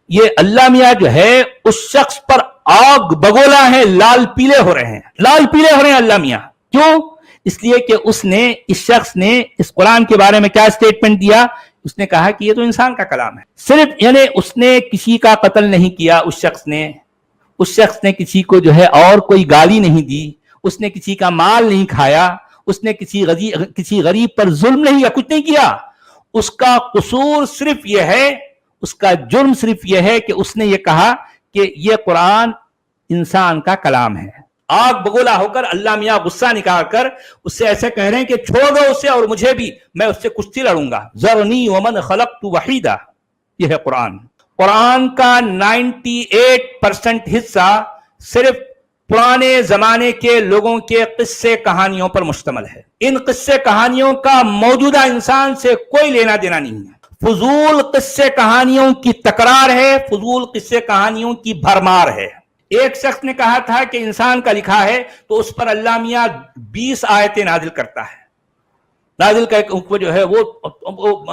یہ اللہ میاں جو ہے اس شخص پر آگ بگولا ہے، لال پیلے ہو رہے ہیں اللہ میاں. کیوں؟ اس لیے کہ اس شخص نے اس قرآن کے بارے میں کیا سٹیٹمنٹ دیا؟ اس نے کہا کہ یہ تو انسان کا کلام ہے. صرف یعنی اس نے کسی کا قتل نہیں کیا، اس شخص نے کسی کو جو ہے اور کوئی گالی نہیں دی، اس نے کسی کا مال نہیں کھایا، اس نے کسی غریب پر ظلم نہیں کیا، کچھ نہیں کیا. اس کا قصور صرف یہ ہے، اس کا جرم صرف یہ ہے کہ اس نے یہ کہا کہ یہ قرآن انسان کا کلام ہے. آگ بگولا ہو کر اللہ میاں غصہ نکال کر اس سے ایسے کہہ رہے ہیں کہ چھوڑ دو اسے اور مجھے بھی، میں اس سے کشتی لڑوں گا. ذرنی ومن خلقت وحیدہ، یہ ہے قرآن کا 98% حصہ صرف پرانے زمانے کے لوگوں کے قصے کہانیوں پر مشتمل ہے. ان قصے کہانیوں کا موجودہ انسان سے کوئی لینا دینا نہیں ہے. فضول قصے کہانیوں کی تکرار ہے، فضول قصے کہانیوں کی بھرمار ہے. ایک شخص نے کہا تھا کہ انسان کا لکھا ہے تو اس پر اللہ میاں 20 آیتیں نازل کرتا ہے. نازل کر کے جو ہے وہ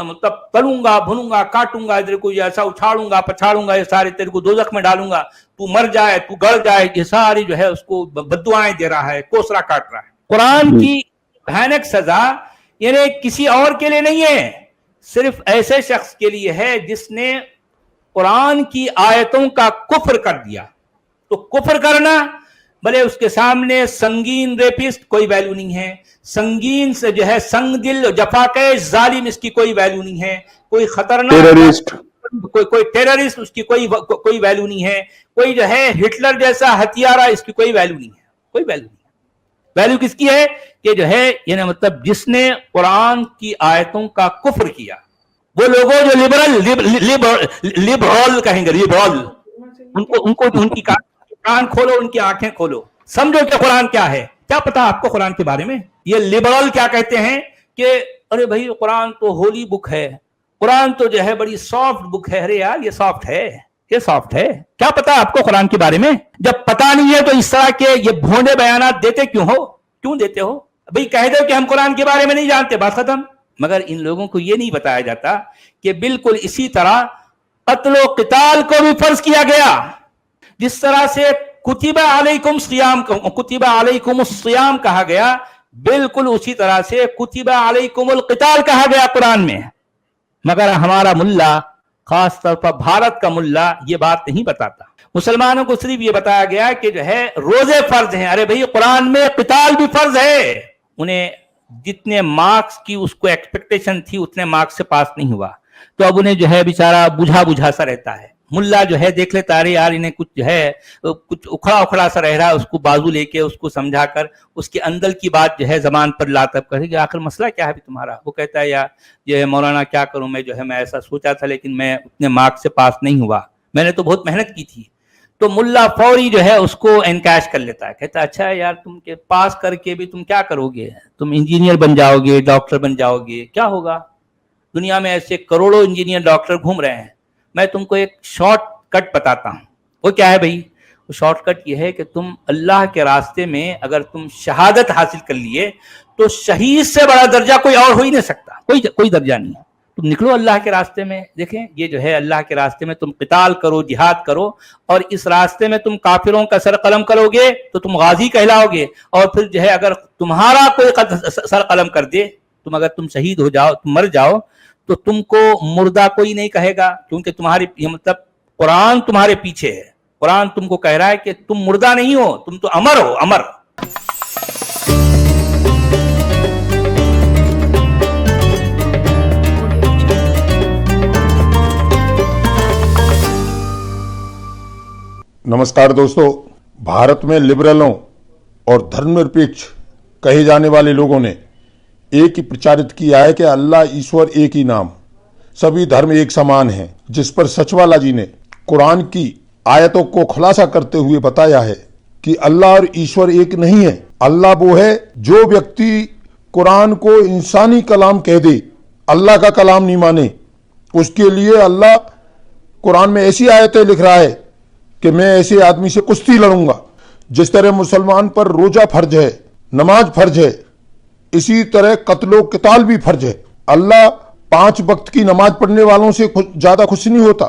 مطلب تلوں گا، بھنوں گا، کاٹوں گا، ادھر کو ایسا اچھاڑوں گا، پچھاڑوں گا، یہ سارے تیرے کو دوزخ میں ڈالوں گا، تو مر جائے، تو گڑ جائے، یہ ساری جو ہے اس کو بددعائیں دے رہا ہے، کوسرا کاٹ رہا ہے. قرآن کی بھیانک سزا یعنی کسی اور کے لیے نہیں ہے، صرف ایسے شخص کے لیے ہے جس نے قرآن کی آیتوں کا کفر کر دیا. تو کفر کرنا بھلے اس کے سامنے سنگین ریپسٹ کوئی ویلیو نہیں ہے، سنگین سے جو ہے سنگ دل جفاکش ظالم اس کی کوئی ویلیو نہیں ہے، کوئی خطرناک کوئی ٹیررسٹ اس کی کوئی ویلیو نہیں ہے، کوئی جو ہے ہٹلر جیسا ہتھیارہ اس کی کوئی ویلیو نہیں ہے، کوئی ویلیو نہیں ہے. ویلیو کس کی ہے کہ جو ہے یعنی مطلب جس نے قرآن کی آیتوں کا کفر کیا. وہ لوگوں جو لبرل کہیں گے، لبرل، ان کو ان کی کان کھولو، ان کی آنکھیں کھولو، سمجھو کہ قرآن کیا ہے. کیا پتا آپ کو قرآن کے بارے میں؟ یہ لبرل کیا کہتے ہیں کہ ارے بھائی قرآن تو ہولی بک ہے، قرآن تو جو ہے بڑی سافٹ بک ہے. ارے یار یہ سافٹ ہے، یہ سافٹ ہے. کیا پتا آپ کو قرآن کے بارے میں؟ جب پتا نہیں ہے تو اس طرح کے یہ بھونڈے بیانات دیتے کیوں دیتے ہو؟ بھائی کہہ دو کہ ہم قرآن کے بارے میں نہیں جانتے، بات ختم. مگر ان لوگوں کو یہ نہیں بتایا جاتا کہ بالکل اسی طرح قتل و قتال کو بھی فرض کیا گیا. جس طرح سے کتب علیکم الصیام کہا گیا، بالکل اسی طرح سے کتب علیکم القتال کہا گیا قرآن میں. مگر ہمارا ملا، خاص طور پر بھارت کا ملا، یہ بات نہیں بتاتا. مسلمانوں کو صرف یہ بتایا گیا کہ جو ہے روزے فرض ہیں. ارے بھائی قرآن میں قتال بھی فرض ہے. انہیں جتنے مارکس کی اس کو ایکسپیکٹیشن تھی اتنے مارکس سے پاس نہیں ہوا، تو اب انہیں جو ہے بیچارہ بجھا سا رہتا ہے. ملا جو ہے دیکھ لیتا ہے یار انہیں کچھ جو ہے کچھ اکھڑا سا رہ رہا ہے، اس کو بازو لے کے اس کو سمجھا کر اس کے اندر کی بات جو ہے زبان پر لاتا کرے کہ آخر مسئلہ کیا ہے تمہارا. وہ کہتا ہے یار یہ مولانا کیا کروں میں، جو ہے میں ایسا سوچا تھا لیکن میں اتنے مارکس سے پاس نہیں ہوا، میں نے تو بہت محنت کی تھی. تو ملا فوری جو ہے اس کو انکیش کر لیتا ہے، کہتا ہے اچھا یار تم کے پاس کر کے بھی تم کیا کرو گے، تم انجینئر بن جاؤ گے، ڈاکٹر بن جاؤ گے، کیا ہوگا؟ دنیا میں ایسے کروڑوں انجینئر ڈاکٹر گھوم رہے ہیں. میں تم کو ایک شارٹ کٹ بتاتا ہوں. وہ کیا ہے بھائی؟ وہ شارٹ کٹ یہ ہے کہ تم اللہ کے راستے میں اگر تم شہادت حاصل کر لیے تو شہید سے بڑا درجہ کوئی اور ہو ہی نہیں سکتا، کوئی درجہ نہیں ہے. تم نکلو اللہ کے راستے میں. دیکھیں یہ جو ہے اللہ کے راستے میں تم قتال کرو، جہاد کرو، اور اس راستے میں تم کافروں کا سر قلم کرو گے تو تم غازی کہلاؤ گے. اور پھر جو ہے اگر تمہارا کوئی سر قلم کر دے، تم شہید ہو جاؤ، تم مر جاؤ، تو تم کو مردہ کوئی نہیں کہے گا، کیونکہ تمہاری مطلب قرآن تمہارے پیچھے ہے. قرآن تم کو کہہ رہا ہے کہ تم مردہ نہیں ہو، تم تو امر ہو، امر. نمسکار دوستو، بھارت میں لبرلوں اور دھرم نرپیکش کہے جانے والے لوگوں نے ایک ہی پرچارت کیا ہے کہ اللہ ایشور ایک ہی نام، سبھی دھرم ایک سمان ہیں، جس پر سچوالا جی نے قرآن کی آیتوں کو خلاصہ کرتے ہوئے بتایا ہے کہ اللہ اور ایشور ایک نہیں ہے. اللہ وہ ہے جو ویکتی قرآن کو انسانی کلام کہہ دے، اللہ کا کلام نہیں مانے، اس کے لیے اللہ قرآن میں ایسی آیتیں لکھ رہا ہے کہ میں ایسے آدمی سے کشتی لڑوں گا. جس طرح مسلمان پر روزہ فرض ہے، نماز فرض ہے، اسی طرح قتل و قتال بھی فرض ہے. اللہ 5 وقت کی نماز پڑھنے والوں سے زیادہ خوش نہیں ہوتا.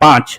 5,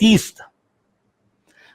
30।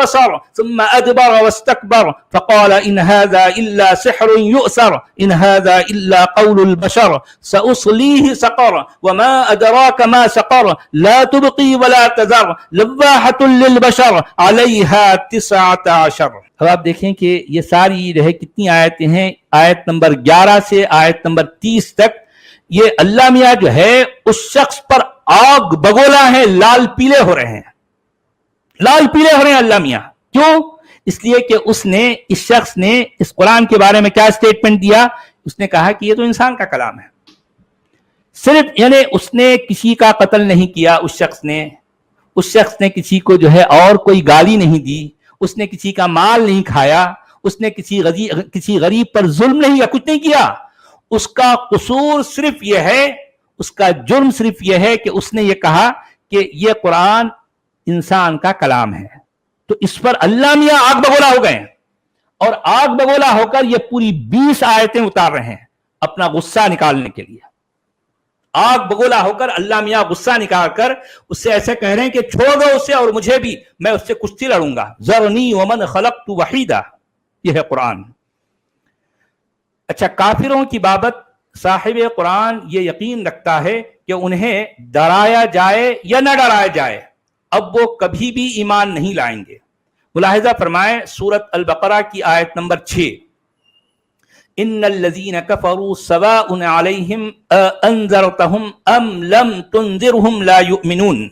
بصر ثم أدبر واستكبر فقال إن هذا إلا سحر يؤثر إن هذا إلا قول البشر سأصليه سقر وما أدراك ما سقر لا تبقي ولا تذر لواحة للبشر عليها 19. اب آپ دیکھیں کہ یہ ساری جو ہے کتنی آیتیں ہیں، آیت نمبر 11 سے آیت نمبر 30 تک. یہ اللہ میاں جو ہے اس شخص پر آگ بگولا ہے، لال پیلے ہو رہے ہیں، لال پیلے ہو رہے ہیں اللہ میاں. کیوں؟ اس لیے کہ اس شخص نے اس قرآن کے بارے میں کیا سٹیٹمنٹ دیا؟ اس نے کہا کہ یہ تو انسان کا کلام ہے. صرف یعنی اس نے کسی کا قتل نہیں کیا، اس شخص نے کسی کو جو ہے اور کوئی گالی نہیں دی، اس نے کسی کا مال نہیں کھایا، اس نے کسی غریب پر ظلم نہیں کیا، کچھ نہیں کیا. اس کا قصور صرف یہ ہے، اس کا جرم صرف یہ ہے کہ اس نے یہ کہا کہ یہ قرآن انسان کا کلام ہے. تو اس پر اللہ میاں آگ بگولا ہو گئے، اور آگ بگولا ہو کر یہ پوری 20 آیتیں اتار رہے ہیں اپنا غصہ نکالنے کے لیے. آگ بگولا ہو کر اللہ میاں غصہ نکال کر اس سے ایسے کہہ رہے ہیں کہ چھوڑ دو اسے اور مجھے بھی، میں اس سے کشتی لڑوں گا. ذرنی ومن خلقت وحیدا، یہ ہے قرآن. اچھا، کافروں کی بابت صاحب قرآن یہ یقین رکھتا ہے کہ انہیں ڈرایا جائے یا نہ ڈرایا جائے، اب وہ کبھی بھی ایمان نہیں لائیں گے. ملاحظہ فرمائیں سورۃ البقرہ کی آیت نمبر 6، ان الذین کفروا سواء علیہم انذرتہم ام لم تنذرہم لا یؤمنون.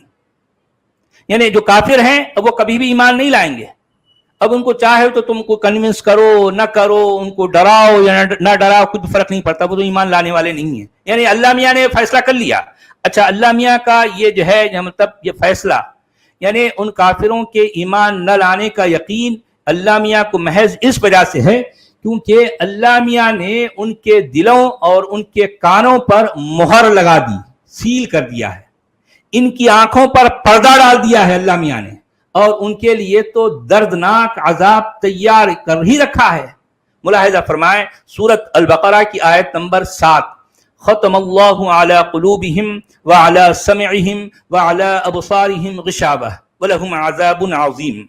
یعنی جو کافر ہیں اب وہ کبھی بھی ایمان نہیں لائیں گے. اب ان کو چاہے تو تم کو کنونس کرو نہ کرو، ان کو ڈراؤ یا نہ ڈراؤ، کچھ فرق نہیں پڑتا، وہ تو ایمان لانے والے نہیں ہیں. یعنی اللہ میاں نے فیصلہ کر لیا. اچھا، اللہ میاں کا یہ جو ہے مطلب یہ فیصلہ، یعنی ان کافروں کے ایمان نہ لانے کا یقین اللہ میاں کو محض اس وجہ سے ہے کیونکہ اللہ میاں نے ان کے دلوں اور ان کے کانوں پر مہر لگا دی، سیل کر دیا ہے. ان کی آنکھوں پر پردہ ڈال دیا ہے اللہ میاں نے، اور ان کے لیے تو دردناک عذاب تیار کر ہی رکھا ہے. ملاحظہ فرمائیں سورۃ البقرہ کی آیت نمبر 7، ختم اللہ علی قلوبہم وعلی سمعہم وعلی ابصارہم غشاوہ ولہم عذاب عظیم.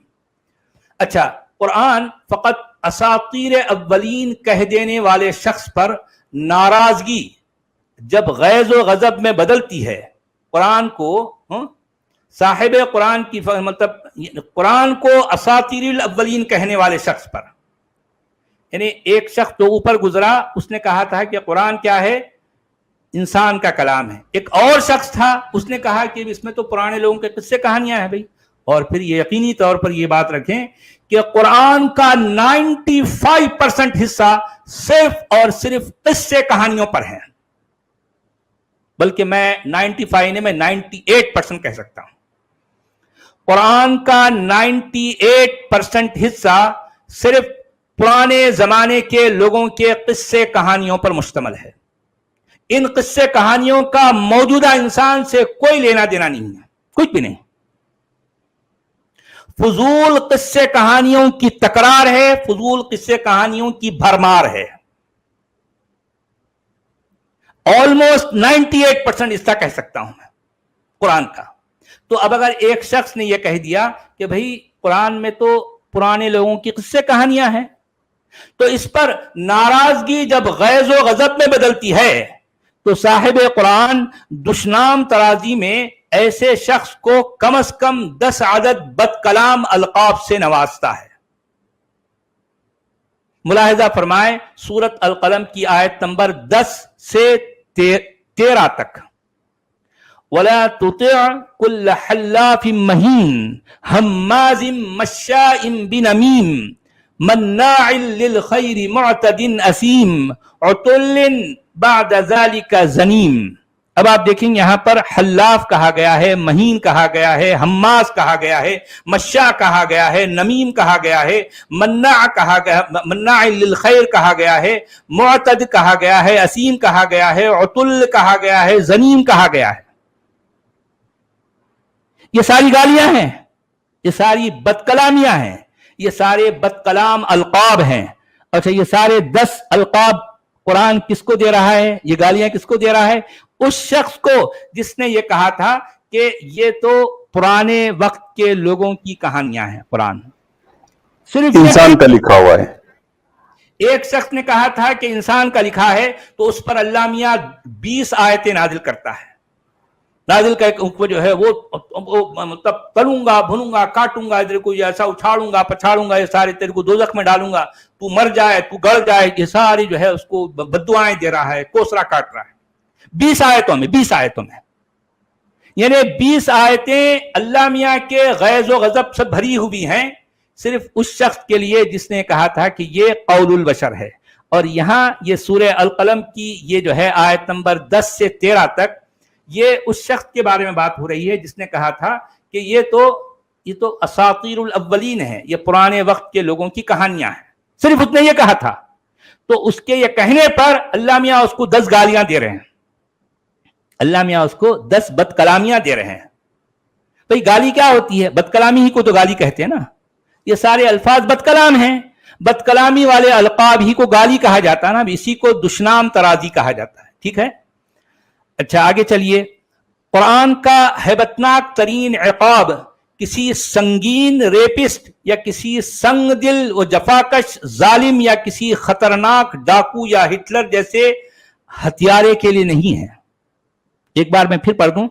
اچھا، قرآن فقط اساطیر اولین کہہ دینے والے شخص پر ناراضگی جب غیظ و غضب میں بدلتی ہے، قرآن کو صاحب قرآن کی مطلب قرآن کو اساطیر الاولین کہنے والے شخص پر، یعنی ایک شخص تو اوپر گزرا، اس نے کہا تھا کہ قرآن کیا ہے؟ انسان کا کلام ہے. ایک اور شخص تھا، اس نے کہا کہ اس میں تو پرانے لوگوں کے قصے کہانیاں ہیں بھائی. اور پھر یہ یقینی طور پر یہ بات رکھیں کہ قرآن کا 95% حصہ صرف اور صرف قصے کہانیوں پر ہے، بلکہ میں 95 نہیں، میں 98% کہہ سکتا ہوں. قرآن کا 98% حصہ صرف پرانے زمانے کے لوگوں کے قصے کہانیوں پر مشتمل ہے. ان قصے کہانیوں کا موجودہ انسان سے کوئی لینا دینا نہیں ہے، کچھ بھی نہیں. فضول قصے کہانیوں کی تکرار ہے، فضول قصے کہانیوں کی بھرمار ہے. آلموسٹ 98% حصہ کہہ سکتا ہوں میں قرآن کا. تو اب اگر ایک شخص نے یہ کہہ دیا کہ بھئی قرآن میں تو پرانے لوگوں کی قصے کہانیاں ہیں، تو اس پر ناراضگی جب غیظ و غضب میں بدلتی ہے تو صاحب قرآن دشنام ترازی میں ایسے شخص کو کم از کم 10 عدد بد کلام القاب سے نوازتا ہے. ملاحظہ فرمائیں سورۃ القلم کی آیت نمبر 10 سے 13 تک، وَلَا تُطِعْ كُلَّ حَلَّافٍ مَّهِينٍ هَمَّازٍ مَّشَّاءٍ بِنَمِيمٍ مَّنَّاعٍ لِّلْخَيْرِ مُعْتَدٍ أَثِيمٍ عُتُلٍّ بَعْدَ ذَلِكَ زَنِيمٍ. اب آپ دیکھیں یہاں پر حلاف کہا گیا ہے، مہین کہا گیا ہے، حماس کہا گیا ہے، مشاء کہا گیا ہے، نمیم کہا گیا ہے، مناع کہا گیا، مناع للخیر کہا گیا ہے، معتد کہا گیا ہے، اسیم کہا گیا ہے، عتل کہا گیا ہے، زنیم کہا گیا ہے. یہ ساری گالیاں ہیں، یہ ساری بد کلامیاں ہیں، یہ سارے بد کلام القاب ہیں. اچھا، یہ سارے 10 القاب قرآن کس کو دے رہا ہے؟ یہ گالیاں کس کو دے رہا ہے؟ اس شخص کو جس نے یہ کہا تھا کہ یہ تو پرانے وقت کے لوگوں کی کہانیاں ہیں قرآن. صرف انسان کا لکھا ہوا ہے. ایک شخص نے کہا تھا کہ انسان کا لکھا ہے تو اس پر اللہ میاں 20 آیتیں نازل کرتا ہے. نازل کر کے جو ہے وہ مطلب تلوں گا، بھنوں گا، کاٹوں گا، ادھر کو ایسا اچھاڑوں گا، پچھاڑوں گا، یہ سارے تیرے کو دوزخ میں ڈالوں گا، تو مر جائے، تو گڑ جائے، یہ ساری جو ہے اس کو بددعائیں دے رہا ہے، کوسرا کاٹ رہا ہے. 20 آیتوں میں یعنی 20 آیتیں اللہ میاں کے غیظ و غضب سے بھری ہوئی ہیں، صرف اس شخص کے لیے جس نے کہا تھا کہ یہ قول البشر ہے. اور یہاں یہ سورہ القلم کی یہ جو ہے آیت نمبر 10 سے 13 تک یہ اس شخص کے بارے میں بات ہو رہی ہے جس نے کہا تھا کہ یہ تو اساطیر الاولین ہے، یہ پرانے وقت کے لوگوں کی کہانیاں ہیں. صرف اس نے یہ کہا تھا. تو اس کے یہ کہنے پر اللہ میاں اس کو 10 گالیاں دے رہے ہیں. اللہ میاں اس کو 10 بد کلامیاں دے رہے ہیں. بھئی گالی کیا ہوتی ہے؟ بد کلامی ہی کو تو گالی کہتے ہیں نا. یہ سارے الفاظ بد کلام ہیں. بد کلامی والے القاب ہی کو گالی کہا جاتا ہے نا، اسی کو دشنام ترازی کہا جاتا ہے. ٹھیک ہے. اچھا آگے چلیے. قرآن کا ہیبتناک ترین عقاب کسی سنگین ریپسٹ یا کسی سنگ دل و جفاکش ظالم یا کسی خطرناک ڈاکو یا ہٹلر جیسے ہتھیارے کے لیے نہیں ہے. ایک بار میں پھر پڑھ دوں.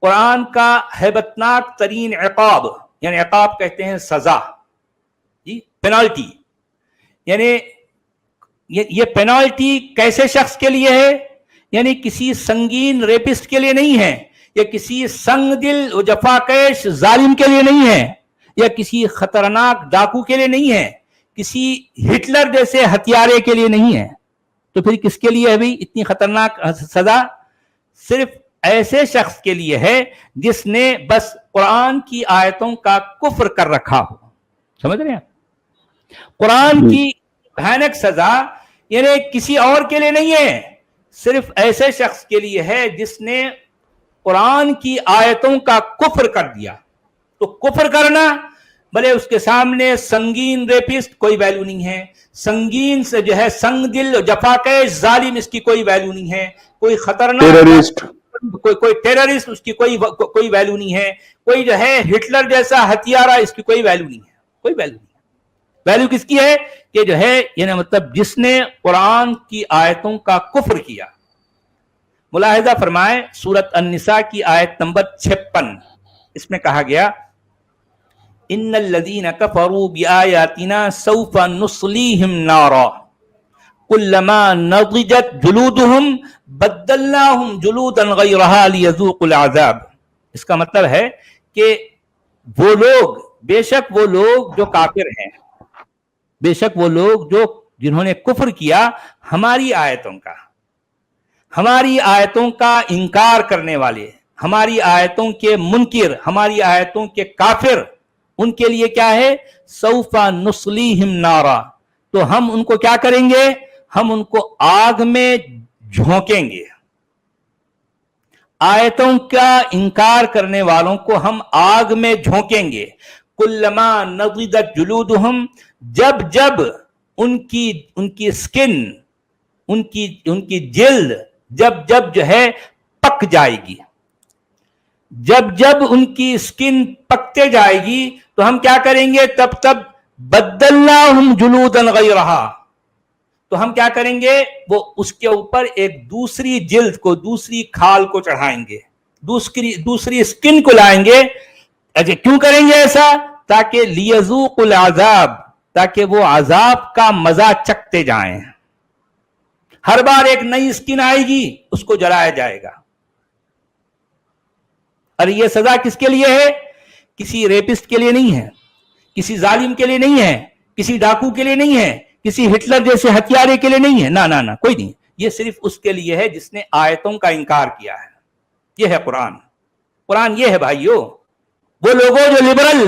قرآن کا ہیبتناک ترین عقاب، یعنی عقاب کہتے ہیں سزا، جی پینالٹی، یعنی یہ پینالٹی کیسے شخص کے لیے ہے؟ یعنی کسی سنگین ریپسٹ کے لیے نہیں ہے، یا کسی سنگ دل و جفاکش ظالم کے لیے نہیں ہے، یا کسی خطرناک ڈاکو کے لیے نہیں ہے، کسی ہٹلر جیسے ہتھیارے کے لیے نہیں ہے. تو پھر کس کے لیے ہے بھئی اتنی خطرناک سزا؟ صرف ایسے شخص کے لیے ہے جس نے بس قرآن کی آیتوں کا کفر کر رکھا ہو. سمجھ رہے ہیں؟ قرآن کی بھیانک سزا یعنی کسی اور کے لیے نہیں ہے، صرف ایسے شخص کے لیے ہے جس نے قرآن کی آیتوں کا کفر کر دیا. تو کفر کرنا، بھلے اس کے سامنے سنگین ریپسٹ کوئی ویلیو نہیں ہے، سنگین سے جو ہے سنگ دل جفاکش ظالم اس کی کوئی ویلیو نہیں ہے، کوئی خطرناک ٹیررسٹ، کوئی ٹیررسٹ اس کی کوئی ویلیو نہیں ہے، کوئی جو ہے ہٹلر جیسا ہتھیارہ اس کی کوئی ویلیو نہیں ہے، کوئی ویلیو نہیں ہے. ویلیو کس کی ہے؟ کہ جو ہے یعنی مطلب جس نے قرآن کی آیتوں کا کفر کیا. ملاحظہ فرمائیں سورۃ النساء کی آیت نمبر 56، اس میں کہا گیا ان الذین کفروا بآیاتنا سوف نصلیہم نارا کلما نضجت جلودہم بدلناہم جلودا غیرہا لیذوقوا العذاب. اس کا مطلب ہے کہ وہ لوگ، بے شک وہ لوگ جو کافر ہیں، بے شک وہ لوگ جو جنہوں نے کفر کیا ہماری آیتوں کا انکار کرنے والے، ہماری آیتوں کے منکر، ہماری آیتوں کے کافر، ان کے لیے کیا ہے؟ سوف نصلیہم نارا، تو ہم ان کو کیا کریں گے؟ ہم ان کو آگ میں جھونکیں گے. آیتوں کا انکار کرنے والوں کو ہم آگ میں جھونکیں گے. کلما نضجت جلودہم، جب ان کی سکن، ان کی جلد جب جو ہے پک جائے گی، جب ان کی سکن پکتے جائے گی تو ہم کیا کریں گے؟ تب بدلناہم جلودا غیرہا، تو ہم کیا کریں گے؟ وہ اس کے اوپر ایک دوسری جلد کو، دوسری کھال کو چڑھائیں گے، دوسری سکن کو لائیں گے. اچھا کیوں کریں گے ایسا؟ تاکہ لیذوقوا العذاب، تاکہ وہ عذاب کا مزہ چکھتے جائیں. ہر بار ایک نئی سکن آئے گی، اس کو جلایا جائے گا. اور یہ سزا کس کے لیے ہے؟ کسی ریپسٹ کے لیے نہیں ہے، کسی ظالم کے لیے نہیں ہے، کسی ڈاکو کے لیے نہیں ہے، کسی ہٹلر جیسے ہتھیارے کے لیے نہیں ہے، نہ کوئی نہیں. یہ صرف اس کے لیے ہے جس نے آیتوں کا انکار کیا ہے. یہ ہے قرآن یہ ہے بھائیو. وہ لوگوں جو لبرل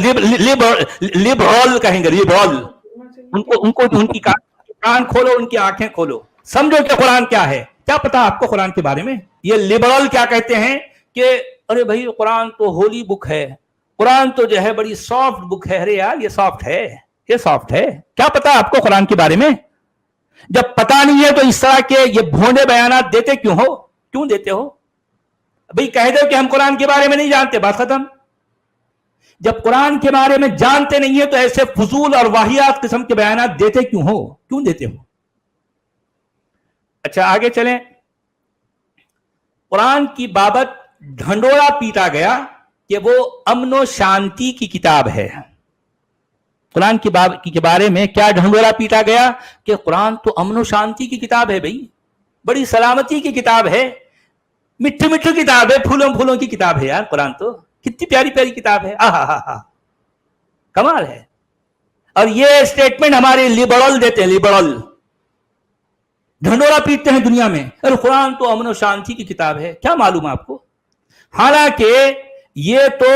کہیں گے، لبرل، ان کو ان کی کان کھولو، ان کی آنکھیں کھولو، سمجھو کہ قرآن کیا ہے. کیا پتا آپ کو قرآن کے بارے میں؟ یہ لبرل کیا کہتے ہیں کہ ارے بھائی قرآن تو ہولی بک ہے، قرآن تو جو ہے بڑی سافٹ بک ہے. ارے یار یہ سافٹ ہے. کیا پتا آپ کو قرآن کے بارے میں؟ جب پتا نہیں ہے تو اس طرح کے یہ بھونڈے بیانات دیتے کیوں دیتے ہو؟ بھئی کہہ دو کہ ہم قرآن کے بارے میں نہیں جانتے، بات ختم. جب قرآن کے بارے میں جانتے نہیں ہیں تو ایسے فضول اور واہیات قسم کے بیانات دیتے کیوں دیتے ہو؟ اچھا آگے چلیں. قرآن کی بابت ڈھنڈورا پیٹا گیا کہ وہ امن و شانتی کی کتاب ہے. قرآن کے بارے میں کیا ڈھنڈورا پیٹا گیا کہ قرآن تو امن و شانتی کی کتاب ہے بھائی، بڑی سلامتی کی کتاب ہے، مٹھی کتاب ہے، پھولوں کی کتاب ہے. یار قرآن تو کتنی پیاری کتاب ہے، کمال ہے. اور یہ اسٹیٹمنٹ ہمارے لبرل دیتے ہیں، لبرل ڈھنڈورا پیٹتے ہیں دنیا میں، اور قرآن تو امن و شانتی کی کتاب ہے. کیا معلوم آپ کو؟ حالانکہ یہ تو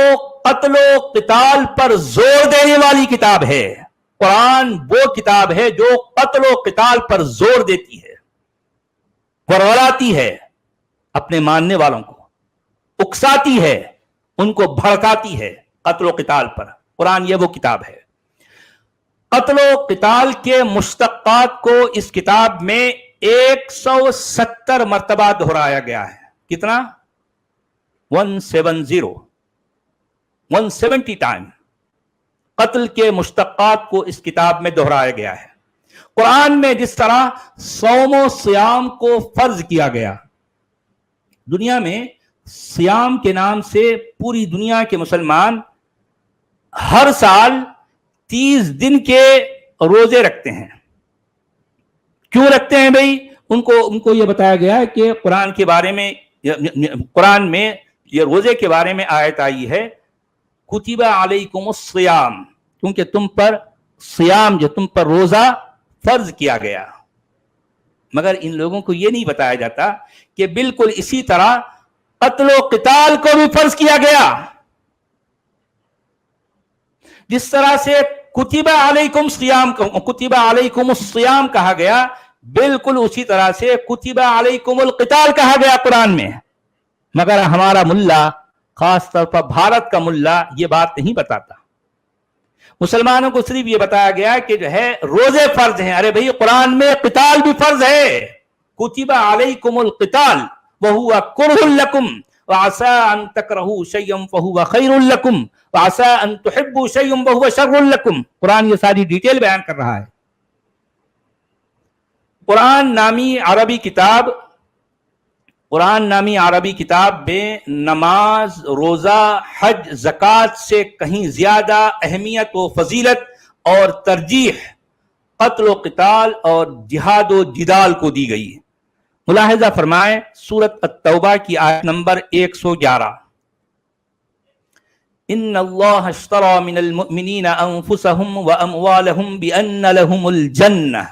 قتل و قتال پر زور دینے والی کتاب ہے. قرآن وہ کتاب ہے جو قتل و قتال پر زور دیتی ہے، ورغلاتی ہے اپنے ماننے والوں کو، اکساتی ہے، ان کو بھڑکاتی ہے قتل و قتال پر. قرآن یہ وہ کتاب ہے. قتل و قتال کے مشتقات کو اس کتاب میں 170 مرتبہ دہرایا گیا ہے. کتنا؟ 170 ٹائم قتل کے مشتقات کو اس کتاب میں دہرایا گیا ہے. قرآن میں جس طرح صوم و سیام کو فرض کیا گیا، دنیا میں سیام کے نام سے پوری دنیا کے مسلمان ہر سال 30 دن کے روزے رکھتے ہیں. کیوں رکھتے ہیں بھائی؟ ان کو یہ بتایا گیا ہے کہ قرآن میں یہ روزے کے بارے میں آیت آئی ہے، کتب علیکم الصیام، کیونکہ تم پر سیام، جو تم پر روزہ فرض کیا گیا. مگر ان لوگوں کو یہ نہیں بتایا جاتا کہ بالکل اسی طرح قتل و قتال کو بھی فرض کیا گیا. جس طرح سے کتب علیکم الصیام کہا گیا، بالکل اسی طرح سے کتب علیکم القتال کہا گیا قرآن میں. مگر ہمارا ملا، خاص طور پر بھارت کا ملا، یہ بات نہیں بتاتا. مسلمانوں کو صرف یہ بتایا گیا کہ جو ہے روزے فرض ہیں. ارے بھائی قرآن میں قتال بھی فرض ہے. کتب علیکم القتال وہو کرہ لکم وعسى ان تکرہوا شیئا فہو خیر لکم وعسى ان تحبوا شیئا وہو شر لکم. قرآن یہ ساری ڈیٹیل بیان کر رہا ہے. قرآن نامی عربی کتاب میں نماز، روزہ، حج، زکوٰۃ سے کہیں زیادہ اہمیت و فضیلت اور ترجیح قتل و قتال اور جہاد و جدال کو دی گئی. ملاحظہ فرمائیں سورۃ التوبہ کی آیت نمبر 111. ان اللہ اشتری من المؤمنین انفسهم واموالهم بان لهم الجنہ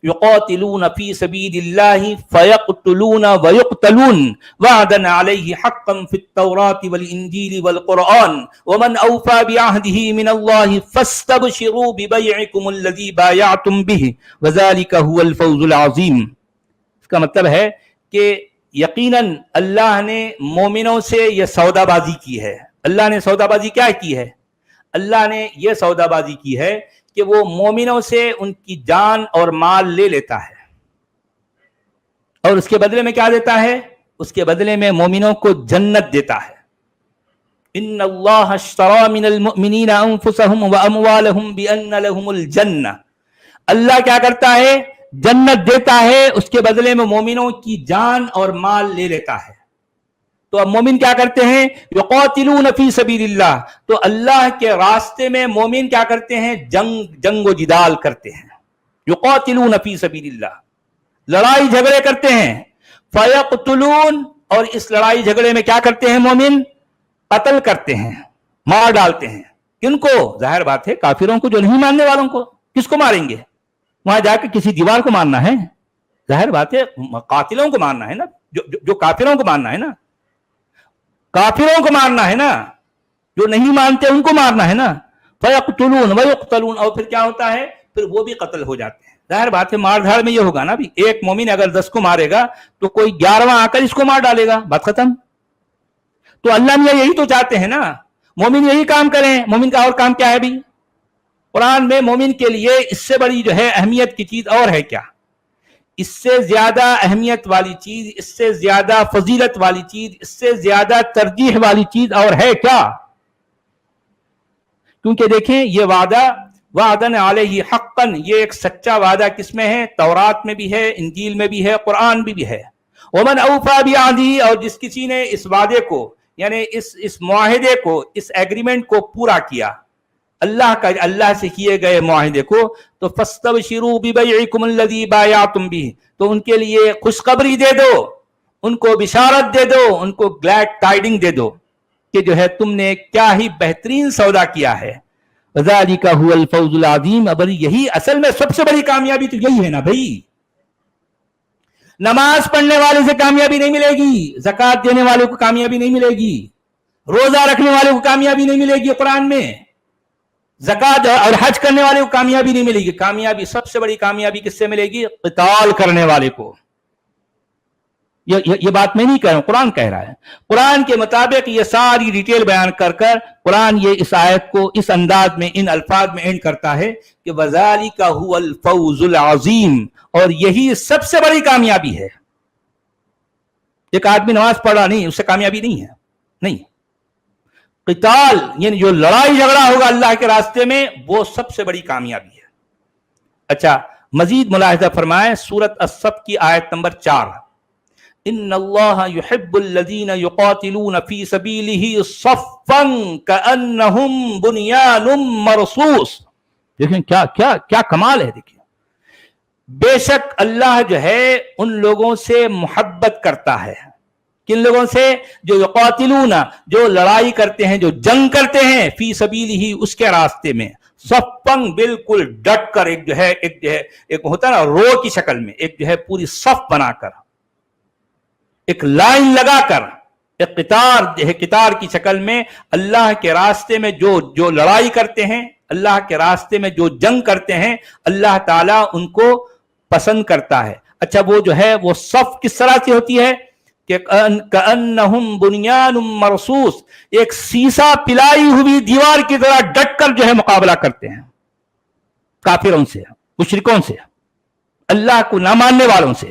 يقاتلون في سبيل الله فيقتلون ويقتلون وعدا عليه حقا في التوراة والإنجيل والقرآن ومن أوفى بعهده من الله فاستبشروا ببيعكم الذي بايعتم به وذلك هو الفوز العظيم. اس کا مطلب ہے کہ یقیناً اللہ نے مومنوں سے یہ سودا بازی کی ہے. اللہ نے سودا بازی کیا کی ہے؟ اللہ نے یہ سودا بازی کی ہے کہ وہ مومنوں سے ان کی جان اور مال لے لیتا ہے، اور اس کے بدلے میں کیا دیتا ہے؟ اس کے بدلے میں مومنوں کو جنت دیتا ہے. ان اللہ اشتری من المؤمنین انفسهم واموالهم بان لهم الجنہ. اللہ کیا کرتا ہے؟ جنت دیتا ہے، اس کے بدلے میں مومنوں کی جان اور مال لے لیتا ہے. تو اب مومن کیا کرتے ہیں؟ یقاتلون فی سبیل اللہ. تو اللہ کے راستے میں مومن کیا کرتے ہیں؟ جنگ و جدال کرتے ہیں. یقاتلون فی سبیل اللہ، لڑائی جھگڑے کرتے ہیں. فیقتلون، اور اس لڑائی جھگڑے میں کیا کرتے ہیں مومن؟ قتل کرتے ہیں، مار ڈالتے ہیں. کن کو؟ ظاہر بات ہے کافروں کو، جو نہیں ماننے والوں کو. کس کو ماریں گے؟ وہاں جا کے کسی دیوار کو مارنا ہے؟ ظاہر بات ہے قاتلوں کو مارنا ہے نا، جو کافروں کو مارنا ہے نا، کافروں کو مارنا ہے نا، جو نہیں مانتے ان کو مارنا ہے نا. فیقتلون ویقتلون، اور پھر کیا ہوتا ہے؟ پھر وہ بھی قتل ہو جاتے ہیں. ظاہر بات ہے مار دھاڑ میں یہ ہوگا نا بھی، ایک مومن اگر 10 کو مارے گا تو کوئی 11واں آ کر اس کو مار ڈالے گا، بات ختم. تو اللہ میاں یہی تو چاہتے ہیں نا، مومن یہی کام کریں. مومن کا اور کام کیا ہے بھی؟ قرآن میں مومن کے لیے اس سے بڑی جو ہے اہمیت کی چیز اور ہے کیا؟ اس سے زیادہ اہمیت والی چیز، اس سے زیادہ فضیلت والی چیز، اس سے زیادہ ترجیح والی چیز اور ہے کیا؟ کیونکہ دیکھیں یہ وعدہ وعدن علیہ حقن، یہ ایک سچا وعدہ کس میں ہے؟ تورات میں بھی ہے، انجیل میں بھی ہے، قرآن بھی ہے۔ ومن اوفی بعہدہ، اور جس کسی نے اس وعدے کو یعنی اس معاہدے کو، اس ایگریمنٹ کو پورا کیا، اللہ سے کیے گئے معاہدے کو، تو فاستبشروا ببیعکم الذی بایعتم بہ، تو ان کے لیے خوشخبری دے دو، ان کو بشارت دے دو، ان کو گلیڈ ٹائڈنگ دے دو کہ جو ہے تم نے کیا ہی بہترین سودا کیا ہے۔ وذالک هو الفوز العظیم، اب یہی اصل میں سب سے بڑی کامیابی تو یہی ہے نا بھائی۔ نماز پڑھنے والے سے کامیابی نہیں ملے گی، زکوٰۃ دینے والے کو کامیابی نہیں ملے گی، روزہ رکھنے والے کو کامیابی نہیں ملے گی، قرآن میں زکوٰۃ اور حج کرنے والے کو کامیابی نہیں ملے گی۔ کامیابی، سب سے بڑی کامیابی کس سے ملے گی؟ قتال کرنے والے کو۔ یہ بات میں نہیں کہہ رہا ہوں، قرآن کہہ رہا ہے۔ قرآن کے مطابق یہ ساری ڈیٹیل بیان کر قرآن یہ اس آیت کو اس انداز میں، ان الفاظ میں اینڈ کرتا ہے کہ وَذَلِكَ هُوَ الْفَوْزُ الْعَظِيمُ، اور یہی سب سے بڑی کامیابی ہے۔ ایک آدمی نماز پڑھ رہا نہیں، اس سے کامیابی نہیں ہے، نہیں۔ قتال یعنی جو لڑائی جھگڑا ہوگا اللہ کے راستے میں، وہ سب سے بڑی کامیابی ہے۔ اچھا، مزید ملاحظہ فرمائیں سورۃ الصف کی آیت نمبر 4، ان اللہ یحب الذین یقاتلون فی سبیلہ صفا کأنہم بنیان مرصوص۔ دیکھیں کیا کمال ہے، دیکھیں بے شک اللہ جو ہے ان لوگوں سے محبت کرتا ہے۔ کن لوگوں سے؟ جو یقاتلون، جو لڑائی کرتے ہیں، جو جنگ کرتے ہیں، فی سبیلہ، اس کے راستے میں، صفن، بالکل ڈٹ کر، ایک ہوتا ہے نا رو کی شکل میں، ایک جو ہے پوری صف بنا کر، ایک لائن لگا کر، ایک قطار کی شکل میں اللہ کے راستے میں جو لڑائی کرتے ہیں، اللہ کے راستے میں جو جنگ کرتے ہیں، اللہ تعالیٰ ان کو پسند کرتا ہے۔ اچھا، وہ جو ہے وہ صف کس طرح سے ہوتی ہے کہ کأنہم بنیان مرصوص، ایک سیسا پلائی ہوئی دیوار کی طرح ڈٹ کر جو ہے مقابلہ کرتے ہیں کافروں سے، مشرکوں سے، اللہ کو نہ ماننے والوں سے۔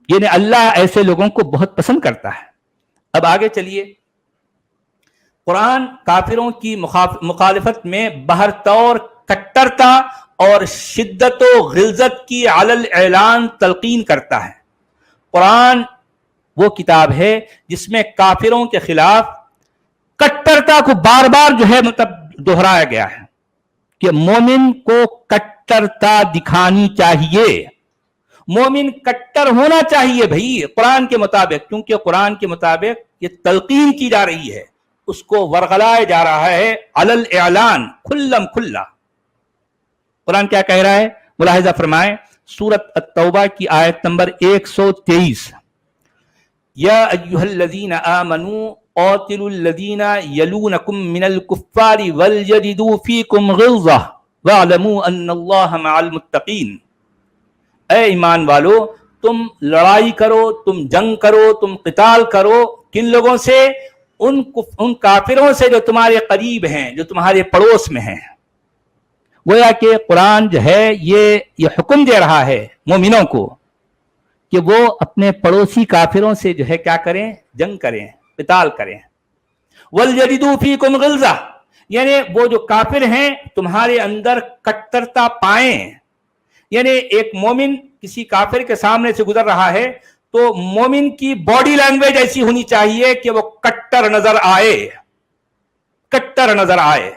یعنی اللہ ایسے لوگوں کو بہت پسند کرتا ہے۔ اب آگے چلیے، قرآن کافروں کی مخالفت میں بہرطور کٹرتا اور شدت و غلظت کی علی الاعلان تلقین کرتا ہے۔ قرآن وہ کتاب ہے جس میں کافروں کے خلاف کٹرتا کو بار بار جو ہے دہرایا گیا ہے کہ مومن کو کٹرتا دکھانی چاہیے، مومن کٹر ہونا چاہیے بھائی قرآن کے مطابق، کیونکہ قرآن کے مطابق یہ تلقین کی جا رہی ہے، اس کو ورغلایا جا رہا ہے علی الاعلان، کھلم کھلا۔ قرآن کیا کہہ رہا ہے؟ ملاحظہ فرمائیں سورۃ التوبہ کی آیت نمبر 123، یا ایھا الذین آمنوا قاتلوا الذین یلونکم من الکفار ولیجدوا فیکم غلظہ واعلموا ان اللہ مع المتقین۔ اے ایمان والو، تم لڑائی کرو، تم جنگ کرو، تم قتال کرو، کن لوگوں سے؟ ان کافروں سے جو تمہارے قریب ہیں، جو تمہارے پڑوس میں ہیں۔ گویا کہ قرآن جو ہے یہ حکم دے رہا ہے مومنوں کو کہ وہ اپنے پڑوسی کافروں سے جو ہے کیا کریں؟ جنگ کریں، قتال کریں۔ وَلْيَجِدُوا فِيكُمْ غِلْظَةً، یعنی وہ جو کافر ہیں تمہارے اندر کٹرتا پائیں۔ یعنی ایک مومن کسی کافر کے سامنے سے گزر رہا ہے تو مومن کی باڈی لینگویج ایسی ہونی چاہیے کہ وہ کٹر نظر آئے، کٹر نظر آئے،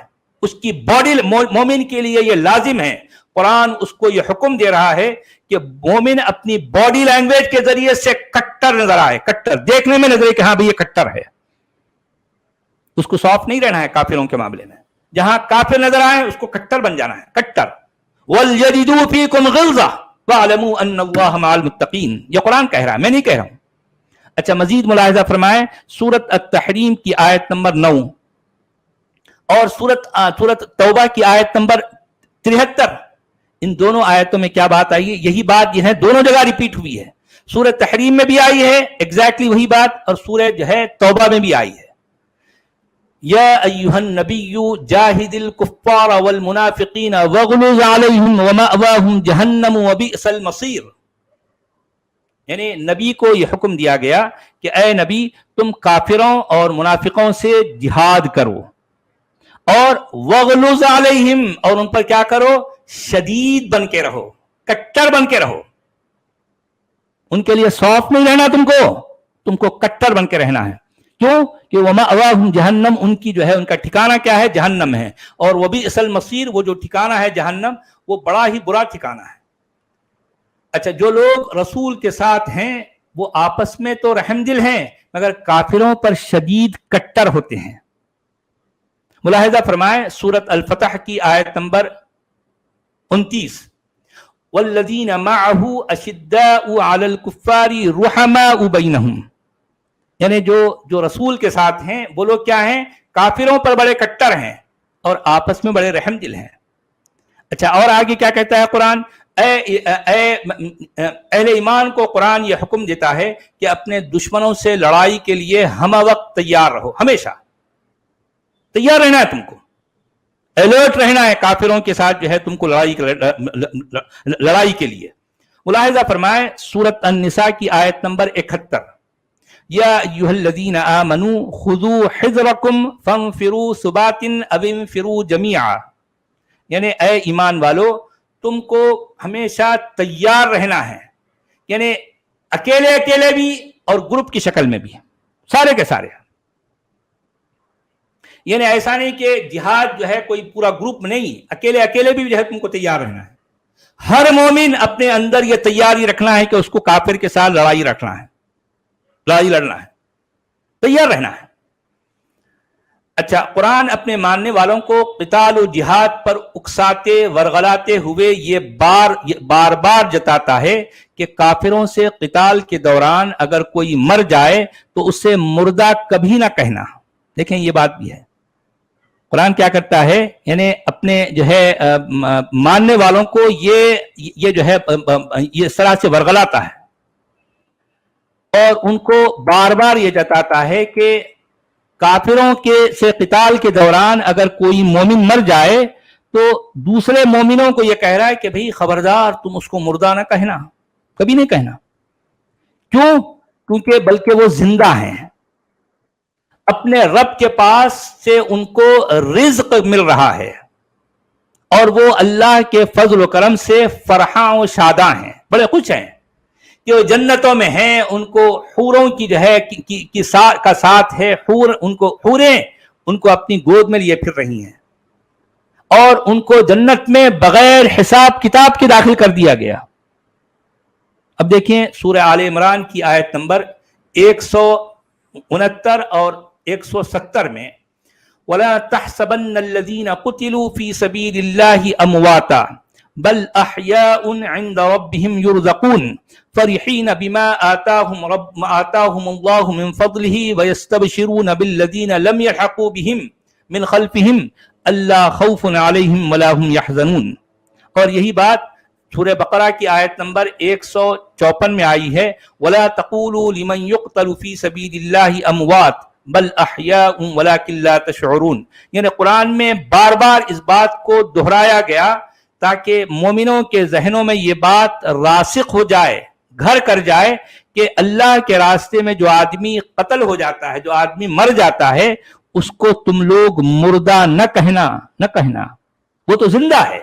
اس کی باڈی، مومن کے لیے یہ لازم ہے۔ قرآن اس کو یہ حکم دے رہا ہے کہ مومن اپنی باڈی لینگویج کے ذریعے سے کٹر نظر آئے، کٹر دیکھنے میں نظر آئے کہ ہاں بھئی یہ کٹر ہے، اس کو سافٹ نہیں رہنا ہے کافروں کے معاملے میں، جہاں کافر نظر آئے اس کو کٹر بن جانا ہے، کٹر۔ وَلْيَجِدُوا فِيكُمْ غِلْظَةً وَاعْلَمُوا أَنَّ اللَّهَ مَعَ الْمُتَّقِينَ، یہ قرآن کہہ رہا ہے، میں نہیں کہہ رہا ہوں۔ اچھا، مزید ملاحظہ فرمائیں سورۃ التحریم کی آیت نمبر 9 اور سورۃ توبہ کی آیت نمبر 73، ان دونوں آیتوں میں کیا بات آئی ہے؟ یہی بات جو ہے دونوں جگہ ریپیٹ ہوئی ہے، سورۃ تحریم میں بھی آئی ہے ایگزیکٹلی وہی بات، اور سورہ جو ہے توبہ میں بھی آئی ہے۔ یا ایھا النبی جاہد الکفار والمنافقین واغلظ علیہم ومأواہم جہنم وبئس المصیر۔ یعنی نبی کو یہ حکم دیا گیا کہ اے نبی، تم کافروں اور منافقوں سے جہاد کرو، اور وغلظ علیہم، اور ان پر کیا کرو، شدید بن کے رہو، کٹر بن کے رہو. ان کے لیے سافٹ نہیں رہنا، تم کو کٹر بن کے رہنا ہے. کیوں کہ ومأواہم جہنم، ان کی جو ہے ان کا ٹھکانہ کیا ہے، جہنم ہے. اور وہ بھی اصل مصیر، وہ جو ٹھکانہ ہے جہنم، وہ بڑا ہی برا ٹھکانہ ہے. اچھا، جو لوگ رسول کے ساتھ ہیں وہ آپس میں تو رحم دل ہیں مگر کافروں پر شدید کٹر ہوتے ہیں. ملاحظہ فرمائیں سورۃ الفتح کی آیت نمبر 29، والذین معہ اشداء علی الکفار رحماء بینہم، یعنی جو رسول کے ساتھ ہیں وہ لوگ کیا ہیں، کافروں پر بڑے کٹر ہیں اور آپس میں بڑے رحم دل ہیں. اچھا، اور آگے کیا کہتا ہے قرآن، اے اہل ایمان کو قرآن یہ حکم دیتا ہے کہ اپنے دشمنوں سے لڑائی کے لیے ہم وقت تیار رہو، ہمیشہ تیار رہنا ہے، تم کو الرٹ رہنا ہے کافروں کے ساتھ جو ہے تم کو لڑائی کے لیے. ملاحظہ فرمائیں سورۃ النساء کی آیت نمبر 71، یا ایھا الذین آمنوا خذوا حذرکم فانفروا ثبات او انفروا جمیعا، یعنی اے ایمان والو تم کو ہمیشہ تیار رہنا ہے، یعنی اکیلے بھی اور گروپ کی شکل میں بھی، سارے کے سارے. یعنی ایسا نہیں کہ جہاد جو ہے کوئی پورا گروپ نہیں، اکیلے بھی جو ہے تم کو تیار رہنا ہے. ہر مومن اپنے اندر یہ تیاری رکھنا ہے کہ اس کو کافر کے ساتھ لڑائی لڑنا ہے، تیار رہنا ہے. اچھا، قرآن اپنے ماننے والوں کو قتال و جہاد پر اکساتے ورغلاتے ہوئے یہ بار بار جتاتا ہے کہ کافروں سے قتال کے دوران اگر کوئی مر جائے تو اسے مردہ کبھی نہ کہنا. دیکھیں یہ بات بھی ہے، قرآن کیا کرتا ہے، یعنی اپنے جو ہے ماننے والوں کو یہ جو ہے یہ اس طرح سے ورغلاتا ہے اور ان کو بار بار یہ جتاتا ہے کہ کافروں سے قتال کے دوران اگر کوئی مومن مر جائے تو دوسرے مومنوں کو یہ کہہ رہا ہے کہ بھئی خبردار تم اس کو مردہ نہ کہنا، کبھی نہیں کہنا. کیوں؟ کیونکہ بلکہ وہ زندہ ہیں، اپنے رب کے پاس سے ان کو رزق مل رہا ہے اور وہ اللہ کے فضل و کرم سے فرحاں و شاداں ہیں، بڑے خوش ہیں کہ وہ جنتوں میں ہیں. ان کو حوروں کی جو ہے کا ساتھ ہے، حوریں ان کو اپنی گود میں لیے پھر رہی ہیں اور ان کو جنت میں بغیر حساب کتاب کے داخل کر دیا گیا. اب دیکھیں سورہ آل عمران کی آیت نمبر 169 اور 170 میں، وَلَا تَحْسَبَنَّ الَّذِينَ قُتِلُوا فِي سَبِيلِ اللَّهِ أَمْوَاتًا بل احیاء عند ربهم يرزقون فرحین بما آتاهم اللہ من فضلہ ویستبشرون بالذین لم یلحقوا بهم من خلفهم الا خوف علیہم ولا هم يحزنون. اور یہی بات سورہ بقرہ کی آیت نمبر 154 میں آئی ہے، ولا تقولوا لمن يقتل في سبیل اللہ اموات بل احیاء ولکن لا تشعرون. یعنی قرآن میں بار بار اس بات کو دہرایا گیا تاکہ مومنوں کے ذہنوں میں یہ بات راسخ ہو جائے، گھر کر جائے کہ اللہ کے راستے میں جو آدمی قتل ہو جاتا ہے، جو آدمی مر جاتا ہے، اس کو تم لوگ مردہ نہ کہنا، وہ تو زندہ ہے،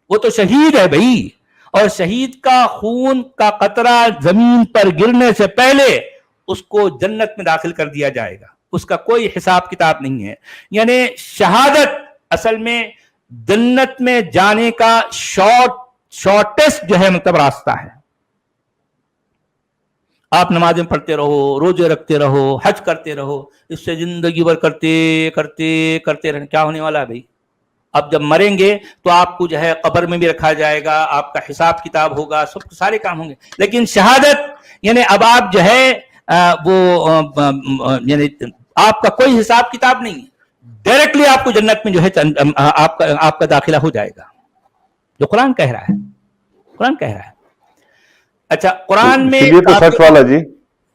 وہ تو شہید ہے بھائی. اور شہید کا خون کا قطرہ زمین پر گرنے سے پہلے اس کو جنت میں داخل کر دیا جائے گا، اس کا کوئی حساب کتاب نہیں ہے. یعنی شہادت اصل میں جنت میں جانے کا شارٹیسٹ جو ہے مطلب راستہ ہے. آپ نمازیں پڑھتے رہو، روزے رکھتے رہو، حج کرتے رہو، اس سے زندگی بھر کرتے رہنے کیا ہونے والا ہے بھائی؟ اب جب مریں گے تو آپ کو جو ہے قبر میں بھی رکھا جائے گا، آپ کا حساب کتاب ہوگا، سب سارے کام ہوں گے. لیکن شہادت یعنی اب آپ جو ہے یعنی آپ کا کوئی حساب کتاب نہیں ہے، ڈائریکٹلی آپ کو جنت میں جو ہے آپ کا داخلہ ہو جائے گا، جو قرآن کہہ رہا ہے. اچھا، قرآن میں یہ تو سچ والا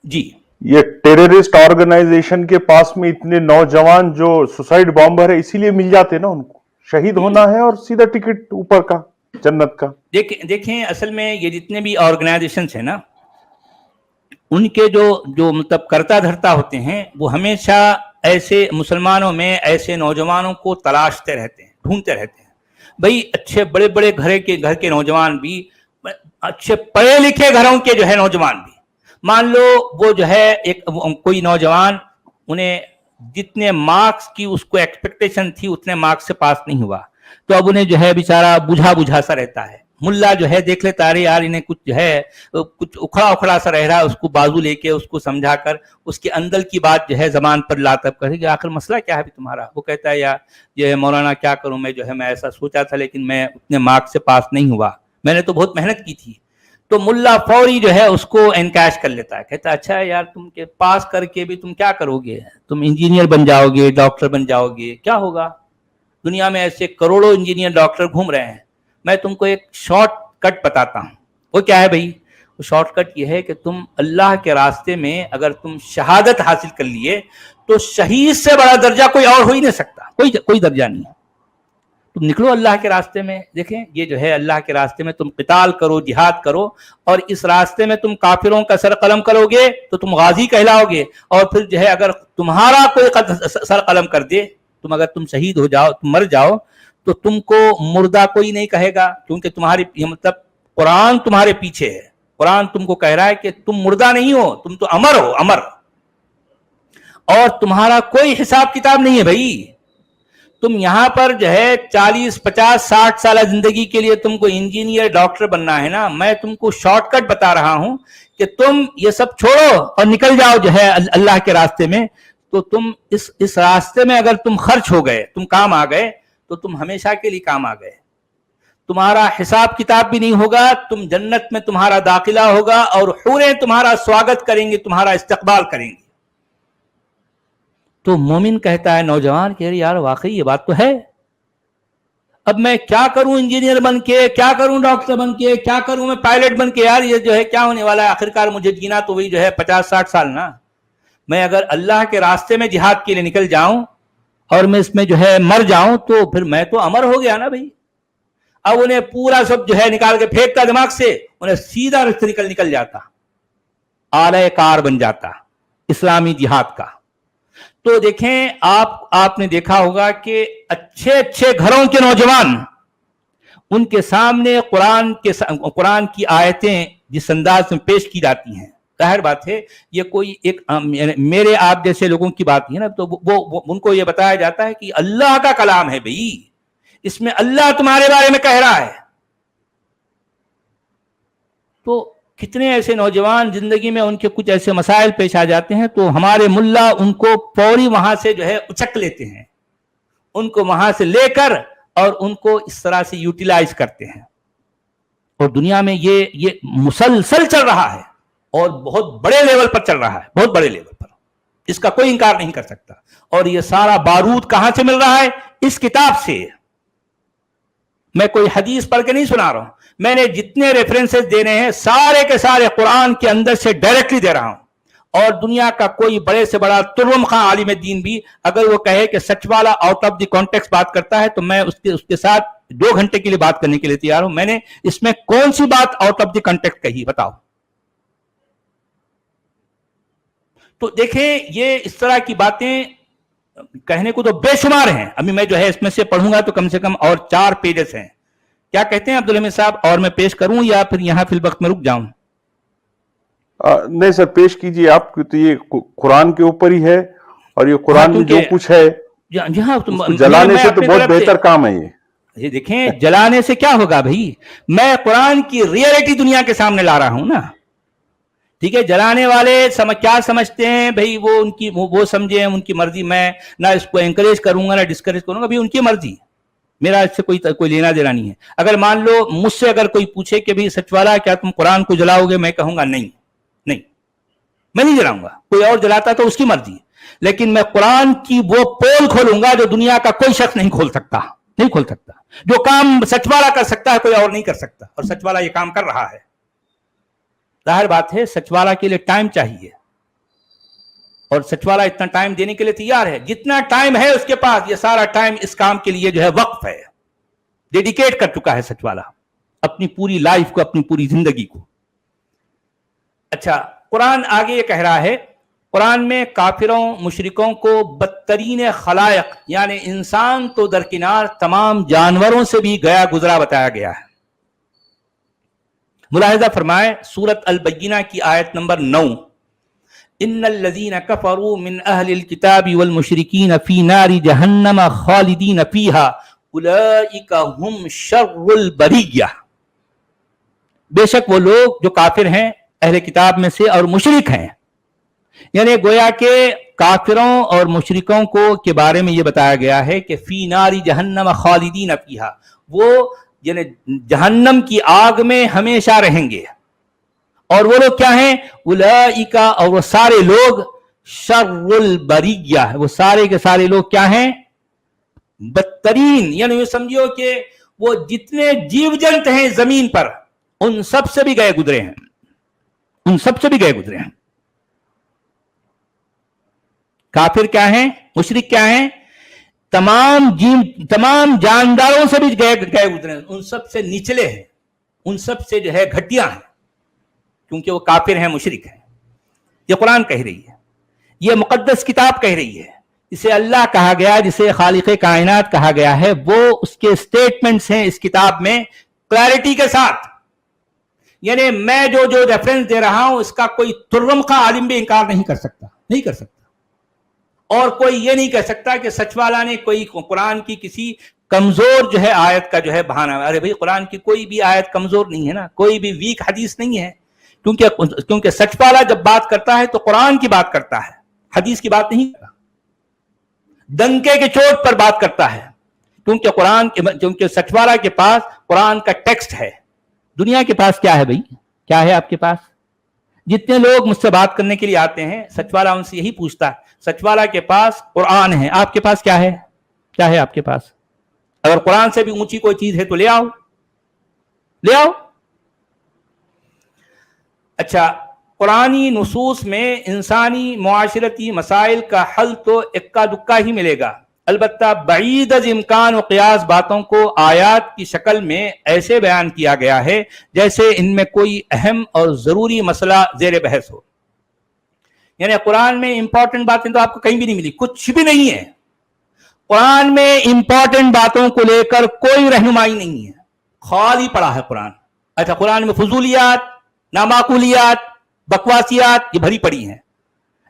جی یہ ٹیررسٹ آرگنائزیشن کے پاس میں اتنے نوجوان جو سوسائڈ بامبر ہے اسی لیے مل جاتے نا، ان کو شہید ہونا ہے اور سیدھا ٹکٹ اوپر کا جنت کا. دیکھیں اصل میں یہ جتنے بھی آرگنائزیشنز ہیں نا، ان کے جو مطلب کرتا دھرتا ہوتے ہیں وہ ہمیشہ ایسے مسلمانوں میں ایسے نوجوانوں کو تلاشتے رہتے ہیں, ڈھونڈتے رہتے ہیں. بھائی اچھے بڑے بڑے گھر کے نوجوان بھی, اچھے پڑھے لکھے گھروں کے جو ہے نوجوان بھی, مان لو وہ جو ہے ایک کوئی نوجوان, انہیں جتنے مارکس کی اس کو ایکسپیکٹیشن تھی اتنے مارکس سے پاس نہیں ہوا, تو اب انہیں جو ہے بیچارہ بجھا سا رہتا ہے. ملا جو ہے دیکھ لیتا ہے یار انہیں کچھ جو ہے کچھ اکھڑا سا رہ رہا ہے, اس کو بازو لے کے اس کو سمجھا کر اس کے اندر کی بات جو ہے زبان پر لاطب کرے کہ آخر مسئلہ کیا ہے تمہارا. وہ کہتا ہے یار یہ مولانا کیا کروں میں, جو ہے میں ایسا سوچا تھا لیکن میں اتنے مارکس سے پاس نہیں ہوا, میں نے تو بہت محنت کی تھی. تو ملا فوری جو ہے اس کو انکیش کر لیتا ہے, کہتا ہے اچھا یار تم کے پاس کر کے بھی تم کیا کرو گے, تم انجینئر بن جاؤ گے, ڈاکٹر بن جاؤ گے, کیا ہوگا؟ دنیا میں ایسے کروڑوں انجینئر ڈاکٹر گھوم رہے ہیں. میں تم کو ایک شارٹ کٹ بتاتا ہوں. وہ کیا ہے بھائی؟ وہ شارٹ کٹ یہ ہے کہ تم اللہ کے راستے میں اگر تم شہادت حاصل کر لیے تو شہید سے بڑا درجہ کوئی اور ہو ہی نہیں سکتا, کوئی درجہ نہیں ہے. تم نکلو اللہ کے راستے میں, دیکھیں یہ جو ہے اللہ کے راستے میں تم قتال کرو, جہاد کرو, اور اس راستے میں تم کافروں کا سر قلم کرو گے تو تم غازی کہلاؤ گے. اور پھر جو ہے اگر تمہارا کوئی سر قلم کر دے, تم شہید ہو جاؤ, تم مر جاؤ, تو تم کو مردہ کوئی نہیں کہے گا, کیونکہ تمہاری مطلب قرآن تمہارے پیچھے ہے. قرآن تم کو کہہ رہا ہے کہ تم مردہ نہیں ہو, تم تو امر ہو, امر. اور تمہارا کوئی حساب کتاب نہیں ہے بھائی. تم یہاں پر جو ہے 40 50 60 سالہ زندگی کے لیے تم کو انجینئر ڈاکٹر بننا ہے نا. میں تم کو شارٹ کٹ بتا رہا ہوں کہ تم یہ سب چھوڑو اور نکل جاؤ جو ہے اللہ کے راستے میں. تو تم اس راستے میں اگر تم خرچ ہو گئے, تم کام آ گئے, تو تم ہمیشہ کے لیے کام آ گئے. تمہارا حساب کتاب بھی نہیں ہوگا, تم جنت میں تمہارا داخلہ ہوگا اور حوریں تمہارا سواگت کریں گے, تمہارا استقبال کریں گے. تو مومن کہتا ہے نوجوان کہ یار واقعی یہ بات تو ہے, اب میں کیا کروں انجینئر بن کے, کیا کروں ڈاکٹر بن کے, کیا کروں میں پائلٹ بن کے, یار یہ جو ہے کیا ہونے والا ہے, آخرکار مجھے جینا تو وہی جو ہے 50 60 سال نا. میں اگر اللہ کے راستے میں جہاد کے لیے نکل جاؤں اور میں اس میں جو ہے مر جاؤں تو پھر میں تو امر ہو گیا نا بھائی. اب انہیں پورا سب جو ہے نکال کے پھینکتا دماغ سے, انہیں سیدھا رشتہ نکل جاتا, اعلی کار بن جاتا اسلامی جہاد کا. تو دیکھیں آپ نے دیکھا ہوگا کہ اچھے گھروں کے نوجوان, ان کے سامنے قرآن کی آیتیں جس انداز میں پیش کی جاتی ہیں, ظاہر بات ہے یہ کوئی ایک میرے آپ جیسے لوگوں کی بات ہے نا, تو وہ ان کو یہ بتایا جاتا ہے کہ اللہ کا کلام ہے بھائی, اس میں اللہ تمہارے بارے میں کہہ رہا ہے. تو کتنے ایسے نوجوان زندگی میں ان کے کچھ ایسے مسائل پیش آ جاتے ہیں تو ہمارے ملا ان کو فوری وہاں سے جو ہے اچک لیتے ہیں, ان کو وہاں سے لے کر اور ان کو اس طرح سے یوٹیلائز کرتے ہیں. اور دنیا میں یہ مسلسل چل رہا ہے اور بہت بڑے لیول پر چل رہا ہے, بہت بڑے لیول پر, اس کا کوئی انکار نہیں کر سکتا. اور یہ سارا بارود کہاں سے مل رہا ہے؟ اس کتاب سے. میں کوئی حدیث پڑھ کے نہیں سنا رہا ہوں, میں نے جتنے ریفرنسز دینے ہیں سارے کے سارے قرآن کے اندر سے ڈائریکٹلی دے رہا ہوں. اور دنیا کا کوئی بڑے سے بڑا ترم خاں عالم دین بھی اگر وہ کہے کہ سچ والا آؤٹ آف دی کانٹیکسٹ بات کرتا ہے تو میں اس کے ساتھ 2 گھنٹے کے لیے بات کرنے کے لیے تیار ہوں. میں نے اس میں کون سی بات آؤٹ آف دی کانٹیکسٹ کہی, بتاؤ. تو دیکھیں یہ اس طرح کی باتیں کہنے کو تو بے شمار ہیں. ابھی میں جو ہے اس میں سے پڑھوں گا تو کم سے کم اور 4 پیجز ہیں. کیا کہتے ہیں عبدالحمید صاحب, اور میں پیش کروں یا پھر یہاں فی الوقت میں رک جاؤں؟ نہیں سر, پیش کیجئے آپ, تو یہ قرآن کے اوپر ہی ہے اور یہ قرآن میں جو کچھ ہے جلانے سے تو بہت بہتر کام ہے. یہ دیکھیں جلانے سے کیا ہوگا بھائی, میں قرآن کی ریئلٹی دنیا کے سامنے لا رہا ہوں نا. ٹھیک ہے, جلانے والے کیا سمجھتے ہیں بھائی, وہ سمجھیں ان کی مرضی. میں نہ اس کو انکریج کروں گا نہ ڈسکریج کروں گا, بھائی ان کی مرضی, میرا اس سے کوئی لینا دینا نہیں ہے. اگر مان لو مجھ سے اگر کوئی پوچھے کہ بھائی سچ والا کیا تم قرآن کو جلاؤ گے, میں کہوں گا نہیں, میں نہیں جلاؤں گا. کوئی اور جلاتا تو اس کی مرضی, لیکن میں قرآن کی وہ پول کھولوں گا جو دنیا کا کوئی شخص نہیں کھول سکتا. جو کام سچ والا کر سکتا ہے کوئی اور نہیں کر سکتا, اور سچ والا یہ کام کر رہا ہے. ظاہر بات ہے سچ والا کے لیے ٹائم چاہیے, اور سچ والا اتنا ٹائم دینے کے لیے تیار ہے. جتنا ٹائم ہے اس کے پاس, یہ سارا ٹائم اس کام کے لیے جو ہے وقف ہے, ڈیڈیکیٹ کر چکا ہے سچ والا اپنی پوری لائف کو, اپنی پوری زندگی کو. اچھا, قرآن آگے یہ کہہ رہا ہے قرآن میں کافروں مشرکوں کو بدترین خلائق یعنی انسان تو درکنار تمام جانوروں سے بھی گیا گزرا بتایا گیا ہے. ملاحظہ فرمائے سورۃ البینہ کی آیت نمبر 9، ان الذین کفروا من اہل الکتاب والمشرکین فی نار جہنم خالدین فیہا اولئک ہم شر البریہ. بے شک وہ لوگ جو کافر ہیں اہل کتاب میں سے اور مشرک ہیں، یعنی گویا کہ کافروں اور مشرکوں کو کے بارے میں یہ بتایا گیا ہے کہ فی نار جہنم خالدین فیہا، وہ یعنی جہنم کی آگ میں ہمیشہ رہیں گے. اور وہ لوگ کیا ہیں؟ اولئک، اور وہ سارے لوگ شر البریہ، وہ سارے کے سارے لوگ کیا ہیں؟ بدترین، یعنی یہ سمجھو کہ وہ جتنے جیو جنت ہیں زمین پر ان سب سے بھی گئے گزرے ہیں، ان سب سے بھی گئے گزرے ہیں. کافر کیا ہیں؟ مشرک کیا ہیں؟ تمام جانداروں سے بھی گئے گزرے ہیں، ان سب سے نچلے ہیں، ان سب سے جو ہے گھٹیا ہیں، کیونکہ وہ کافر ہیں، مشرک ہیں. یہ قرآن کہہ رہی ہے، یہ مقدس کتاب کہہ رہی ہے. جسے اللہ کہا گیا، جسے خالق کائنات کہا گیا ہے، وہ اس کے سٹیٹمنٹس ہیں اس کتاب میں کلیئرٹی کے ساتھ. یعنی میں جو ریفرنس دے رہا ہوں اس کا کوئی ترم کا عالم بھی انکار نہیں کر سکتا، نہیں کر سکتا. اور کوئی یہ نہیں کہہ سکتا کہ سچ والا نے کوئی قرآن کی کسی کمزور جو ہے آیت کا جو ہے بہانہ. ارے بھائی قرآن کی کوئی بھی آیت کمزور نہیں ہے نا، کوئی بھی ویک حدیث نہیں ہے، کیونکہ سچ والا جب بات کرتا ہے تو قرآن کی بات کرتا ہے، حدیث کی بات نہیں کرتا. ڈنکے کے چوٹ پر بات کرتا ہے، کیونکہ سچ والا کے پاس قرآن کا ٹیکسٹ ہے. دنیا کے پاس کیا ہے بھائی؟ کیا ہے آپ کے پاس؟ جتنے لوگ مجھ سے بات کرنے کے لیے آتے ہیں سچ والا ان سے یہی پوچھتا ہے، سچ والا کے پاس قرآن ہے، آپ کے پاس کیا ہے؟ کیا ہے آپ کے پاس؟ اگر قرآن سے بھی اونچی کوئی چیز ہے تو لے آؤ، لے آؤ. اچھا، قرآنی نصوص میں انسانی معاشرتی مسائل کا حل تو اکا دکا ہی ملے گا، البتہ بعید از امکان و قیاس باتوں کو آیات کی شکل میں ایسے بیان کیا گیا ہے جیسے ان میں کوئی اہم اور ضروری مسئلہ زیر بحث ہو. یعنی قرآن میں امپورٹنٹ باتیں تو آپ کو کہیں بھی نہیں ملی، کچھ بھی نہیں ہے. قرآن میں امپورٹنٹ باتوں کو لے کر کوئی رہنمائی نہیں ہے، خالی پڑا ہے قرآن. اچھا، قرآن میں فضولیات، نامعقولیات، بکواسیات یہ بھری پڑی ہیں.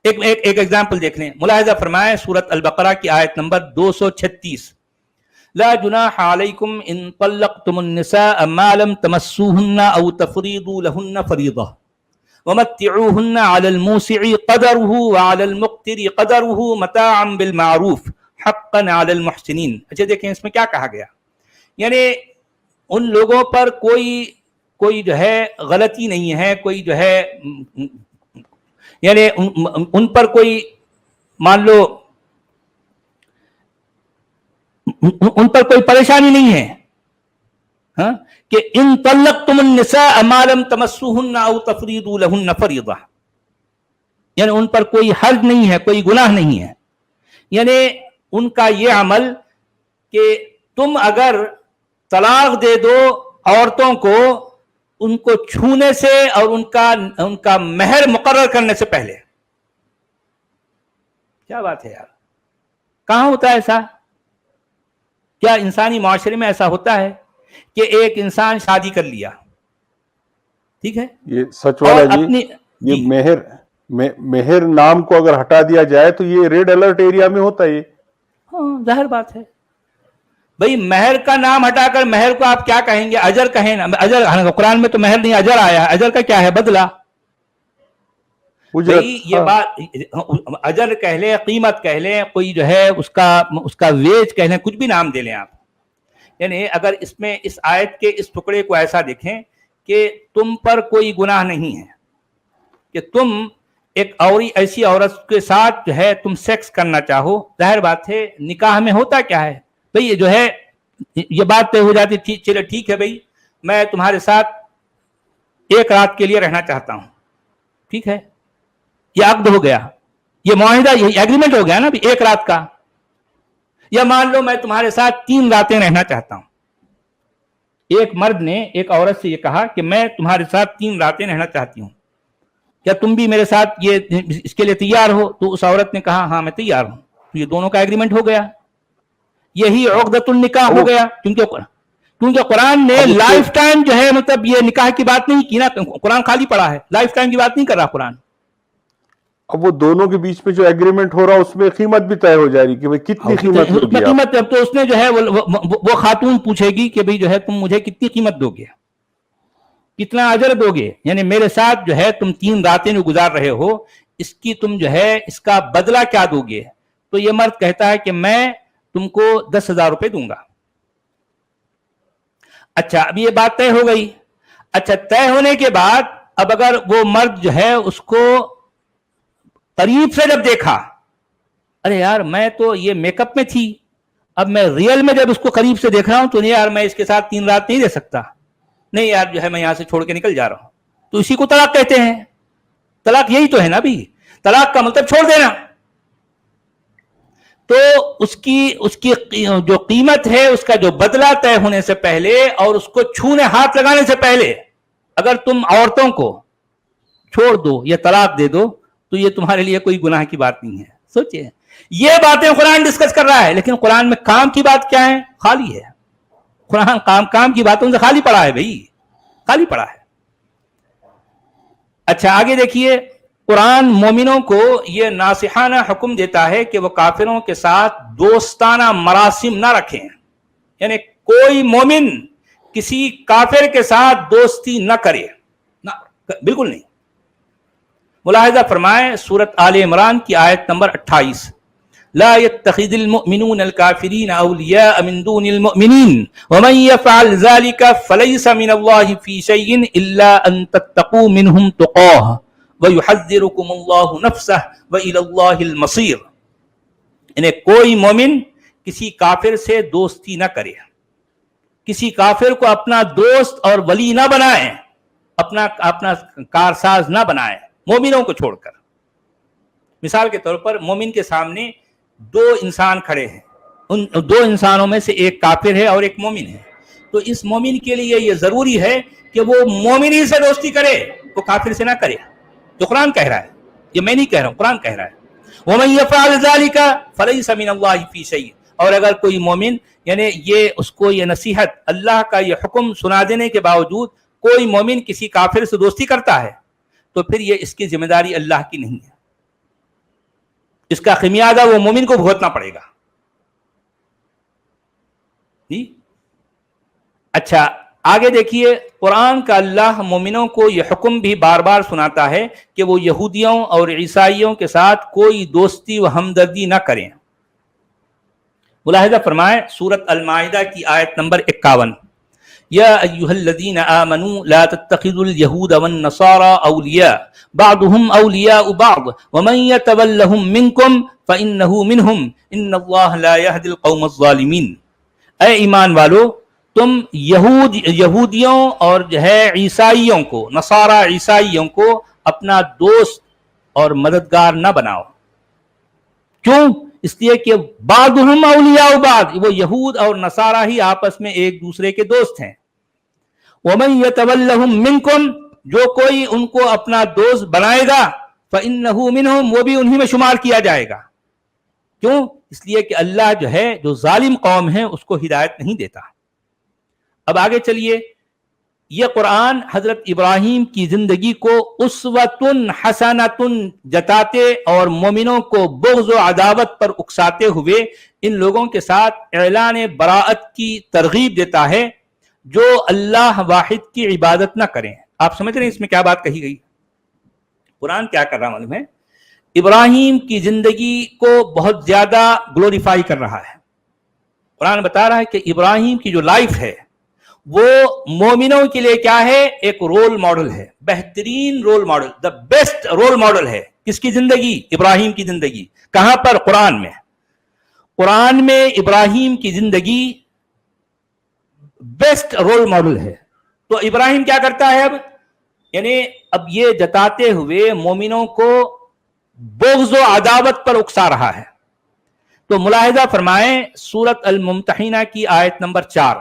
ایک ایگزامپل دیکھ لیں، ملاحظہ فرمائیں سورۃ البقرہ کی آیت نمبر 236، لا جناح علیکم ان طلقتم النساء ما لم تمسوهن او تفریضوا لهن فریضہ ومتعوهن على الموسع قدره وعلى المقتر قدره متاعا بالمعروف حقا على المحسنین. اچھا دیکھیں اس میں کیا کہا گیا، یعنی ان لوگوں پر کوئی جو ہے غلطی نہیں ہے، کوئی جو ہے یعنی ان پر کوئی مان لو ان پر کوئی پریشانی نہیں ہے ہاں کہ ان طلقتم النساء ما لم تمسوهن او تفریضوا لهن فریضہ، یعنی ان پر کوئی حرج نہیں ہے، کوئی گناہ نہیں ہے. یعنی ان کا یہ عمل کہ تم اگر طلاق دے دو عورتوں کو ان کو چھونے سے اور ان کا مہر مقرر کرنے سے پہلے. کیا بات ہے یار، کہاں ہوتا ہے ایسا؟ کیا انسانی معاشرے میں ایسا ہوتا ہے کہ ایک انسان شادی کر لیا، ٹھیک ہے، یہ سچ والا جی، یہ مہر نام کو اگر ہٹا دیا جائے تو یہ ریڈ الرٹ ایریا میں ہوتا ہے. ہاں ظاہر بات ہے بھئی، مہر کا نام ہٹا کر مہر کو آپ کیا کہیں گے؟ اجر کہیں نا. اجر قرآن میں تو مہر نہیں، اجر آیا ہے. اجر کا کیا ہے؟ بدلہ. یہ بات اجر کہہ لیں، قیمت کہہ لیں، کوئی جو ہے اس کا ویج کہہ لیں، کچھ بھی نام دے لیں آپ. یعنی اگر اس میں اس آیت کے اس ٹکڑے کو ایسا دیکھیں کہ تم پر کوئی گناہ نہیں ہے کہ تم ایک ایسی عورت کے ساتھ جو ہے تم سیکس کرنا چاہو، ظاہر بات ہے نکاح میں ہوتا کیا ہے بھئی، جو ہے یہ بات طے ہو جاتی، چلے ٹھیک ہے بھئی میں تمہارے ساتھ ایک رات کے لیے رہنا چاہتا ہوں، ٹھیک ہے، یہ عقد ہو گیا، یہ معاہدہ، یہ ایگریمنٹ ہو گیا نا ایک رات کا. یا مان لو میں تمہارے ساتھ 3 راتیں رہنا چاہتا ہوں. ایک مرد نے ایک عورت سے یہ کہا کہ میں تمہارے ساتھ 3 راتیں رہنا چاہتی ہوں. کیا تم بھی میرے ساتھ یہ اس کے لیے تیار ہو؟ تو اس عورت نے کہا ہاں میں تیار ہوں. تو یہ دونوں کا ایگریمنٹ ہو گیا. یہی عقدۃ النکاح ہو گیا. کیونکہ قرآن نے لائف ٹائم جو ہے مطلب یہ نکاح کی بات نہیں کی نا. قرآن خالی پڑا ہے, لائف ٹائم کی بات نہیں کر رہا قرآن. اب وہ دونوں کے بیچ میں جو ایگریمنٹ ہو رہا اس میں قیمت بھی طے ہو جائے گی کہ بھئی کتنی قیمت ہوگی. قیمت تو اس نے جو ہے وہ خاتون پوچھے گی کہ بھئی جو ہے تم مجھے کتنی قیمت دو گے, کتنا اجر دو گے, یعنی میرے ساتھ جو ہے تم 3 راتیں جو گزار رہے ہو اس کی تم جو ہے اس کا بدلہ کیا دو گے. تو یہ مرد کہتا ہے کہ میں تم کو 10,000 روپے دوں گا. اچھا اب یہ بات طے ہو گئی. اچھا طے ہونے کے بعد اب اگر وہ مرد جو ہے اس کو قریب سے جب دیکھا, ارے یار میں تو یہ میک اپ میں تھی, اب میں ریئل میں جب اس کو قریب سے دیکھ رہا ہوں تو نہیں یار میں اس کے ساتھ 3 رات نہیں دے سکتا, نہیں یار جو ہے میں یہاں سے چھوڑ کے نکل جا رہا ہوں. تو اسی کو طلاق کہتے ہیں. طلاق یہی تو ہے نا بھی, طلاق کا مطلب چھوڑ دینا. تو اس کی جو قیمت ہے اس کا جو بدلہ طے ہونے سے پہلے اور اس کو چھونے ہاتھ لگانے سے پہلے اگر تم عورتوں کو چھوڑ دو یا طلاق دے دو تو یہ تمہارے لیے کوئی گناہ کی بات نہیں ہے. سوچئے یہ باتیں قرآن ڈسکس کر رہا ہے, لیکن قرآن میں کام کی بات کیا ہے؟ خالی ہے. قرآن کام کی باتوں سے خالی پڑا ہے بھائی, خالی پڑا ہے. اچھا آگے دیکھیے, قرآن مومنوں کو یہ ناصحانہ حکم دیتا ہے کہ وہ کافروں کے ساتھ دوستانہ مراسم نہ رکھیں. یعنی کوئی مومن کسی کافر کے ساتھ دوستی نہ کرے, بالکل نہیں. ملاحظہ فرمائیں سورت آل عمران کی آیت نمبر 28, لا يتخذ المؤمنون الكافرين اولیاء من دون المؤمنین ومن يفعل ذلك فليس من الله في شيء الا ان تتقوا منهم تقاه وَيُحَذِّرُكُمُ اللَّهُ نَفْسَهُ وَإِلَى اللَّهِ الْمَصِيرُ. یعنی کوئی مومن کسی کافر سے دوستی نہ کرے, کسی کافر کو اپنا دوست اور ولی نہ بنائے, اپنا کارساز نہ بنائے مومنوں کو چھوڑ کر. مثال کے طور پر مومن کے سامنے 2 انسان کھڑے ہیں, ان 2 انسانوں میں سے ایک کافر ہے اور ایک مومن ہے. تو اس مومن کے لیے یہ ضروری ہے کہ وہ مومن ہی سے دوستی کرے, وہ کافر سے نہ کرے. جو قرآن کہہ رہا ہے, یہ میں نہیں کہہ رہا ہوں, قرآن کہہ رہا ہے. وَمَن يَفْعَلْ ذَلِكَ فَلَيْسَ مِنَ اللَّهِ فِي شَيْءٍ. اور اگر کوئی مومن یعنی یہ اس کو یہ نصیحت, اللہ کا یہ حکم سنا دینے کے باوجود کوئی مومن کسی کافر سے دوستی کرتا ہے تو پھر یہ اس کی ذمہ داری اللہ کی نہیں ہے, اس کا خمیازہ وہ مومن کو بھگتنا پڑے گا. اچھا آگے دیکھیے, قرآن کا اللہ مومنوں کو یہ حکم بھی بار بار سناتا ہے کہ وہ یہودیوں اور عیسائیوں کے ساتھ کوئی دوستی و ہمدردی نہ کریں. ملاحظہ فرمائیں سورت المائدہ کی آیت نمبر 51, یا ایھا الذین آمنوا لا تتخذوا اليہود والنصارى اولیاء بعضهم اولیاء بعض ومن یتولہم منکم فانہ منہم ان اللہ لا یہدی القوم الظالمین. اے ایمان والو, تم یہودیوں اور جو ہے عیسائیوں کو, نصارہ عیسائیوں کو اپنا دوست اور مددگار نہ بناؤ. کیوں؟ اس لیے کہ بعضهم اولیاء بعض, وہ یہود اور نصارہ ہی آپس میں ایک دوسرے کے دوست ہیں. ومن یتولہم منکم, جو کوئی ان کو اپنا دوست بنائے گا فانہ منہم, وہ بھی انہی میں شمار کیا جائے گا. کیوں؟ اس لیے کہ اللہ جو ہے جو ظالم قوم ہے اس کو ہدایت نہیں دیتا. اب آگے چلیے, یہ قرآن حضرت ابراہیم کی زندگی کو اسوۃ حسنۃ جتاتے اور مومنوں کو بغض و عداوت پر اکساتے ہوئے ان لوگوں کے ساتھ اعلان براءت کی ترغیب دیتا ہے جو اللہ واحد کی عبادت نہ کریں. آپ سمجھ رہے ہیں اس میں کیا بات کہی گئی؟ قرآن کیا کر رہا معلوم ہے؟ ابراہیم کی زندگی کو بہت زیادہ گلوریفائی کر رہا ہے. قرآن بتا رہا ہے کہ ابراہیم کی جو لائف ہے وہ مومنوں کے لیے کیا ہے؟ ایک رول ماڈل ہے, بہترین role model, the best role model ہے. کس کی زندگی؟ ابراہیم کی زندگی. کہاں پر؟ قرآن میں. قرآن میں ابراہیم کی زندگی بیسٹ رول ماڈل ہے. تو ابراہیم کیا کرتا ہے اب؟ یعنی اب یہ جتاتے ہوئے مومنوں کو بغض و عداوت پر اکسا رہا ہے. تو ملاحظہ فرمائیں سورت الممتحنہ کی آیت نمبر 4,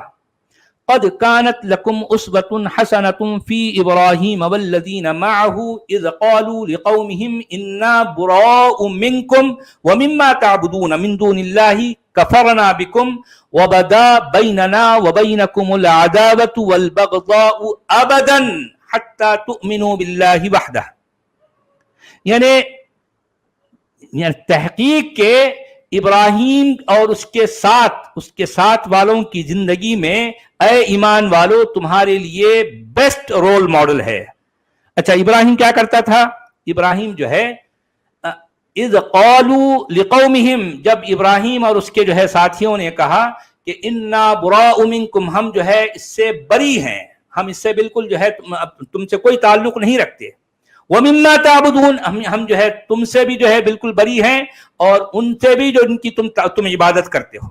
قد كانت لكم أسوة حسنة في إبراهيم والذين معه إذ قالوا لقومهم إنا براء منكم ومما تعبدون من دون الله كفرنا بكم وبدا بيننا وبينكم العداوة والبغضاء أبدا حتى تؤمنوا بالله وحده. یعنی تحقیق کے ابراہیم اور اس کے ساتھ والوں کی زندگی میں اے ایمان والو تمہارے لیے بیسٹ رول ماڈل ہے. اچھا ابراہیم کیا کرتا تھا؟ ابراہیم جو ہے اذ قالوا لقومہم، جب ابراہیم اور اس کے جو ہے ساتھیوں نے کہا کہ انا براء منکم، ہم جو ہے اس سے بری ہیں، ہم اس سے بالکل جو ہے تم سے کوئی تعلق نہیں رکھتے. وَمِمَّا تَعْبُدُونَ، ہم جو ہے تم سے بھی جو ہے بالکل بری ہیں اور ان سے بھی جو ان کی تم عبادت کرتے ہو.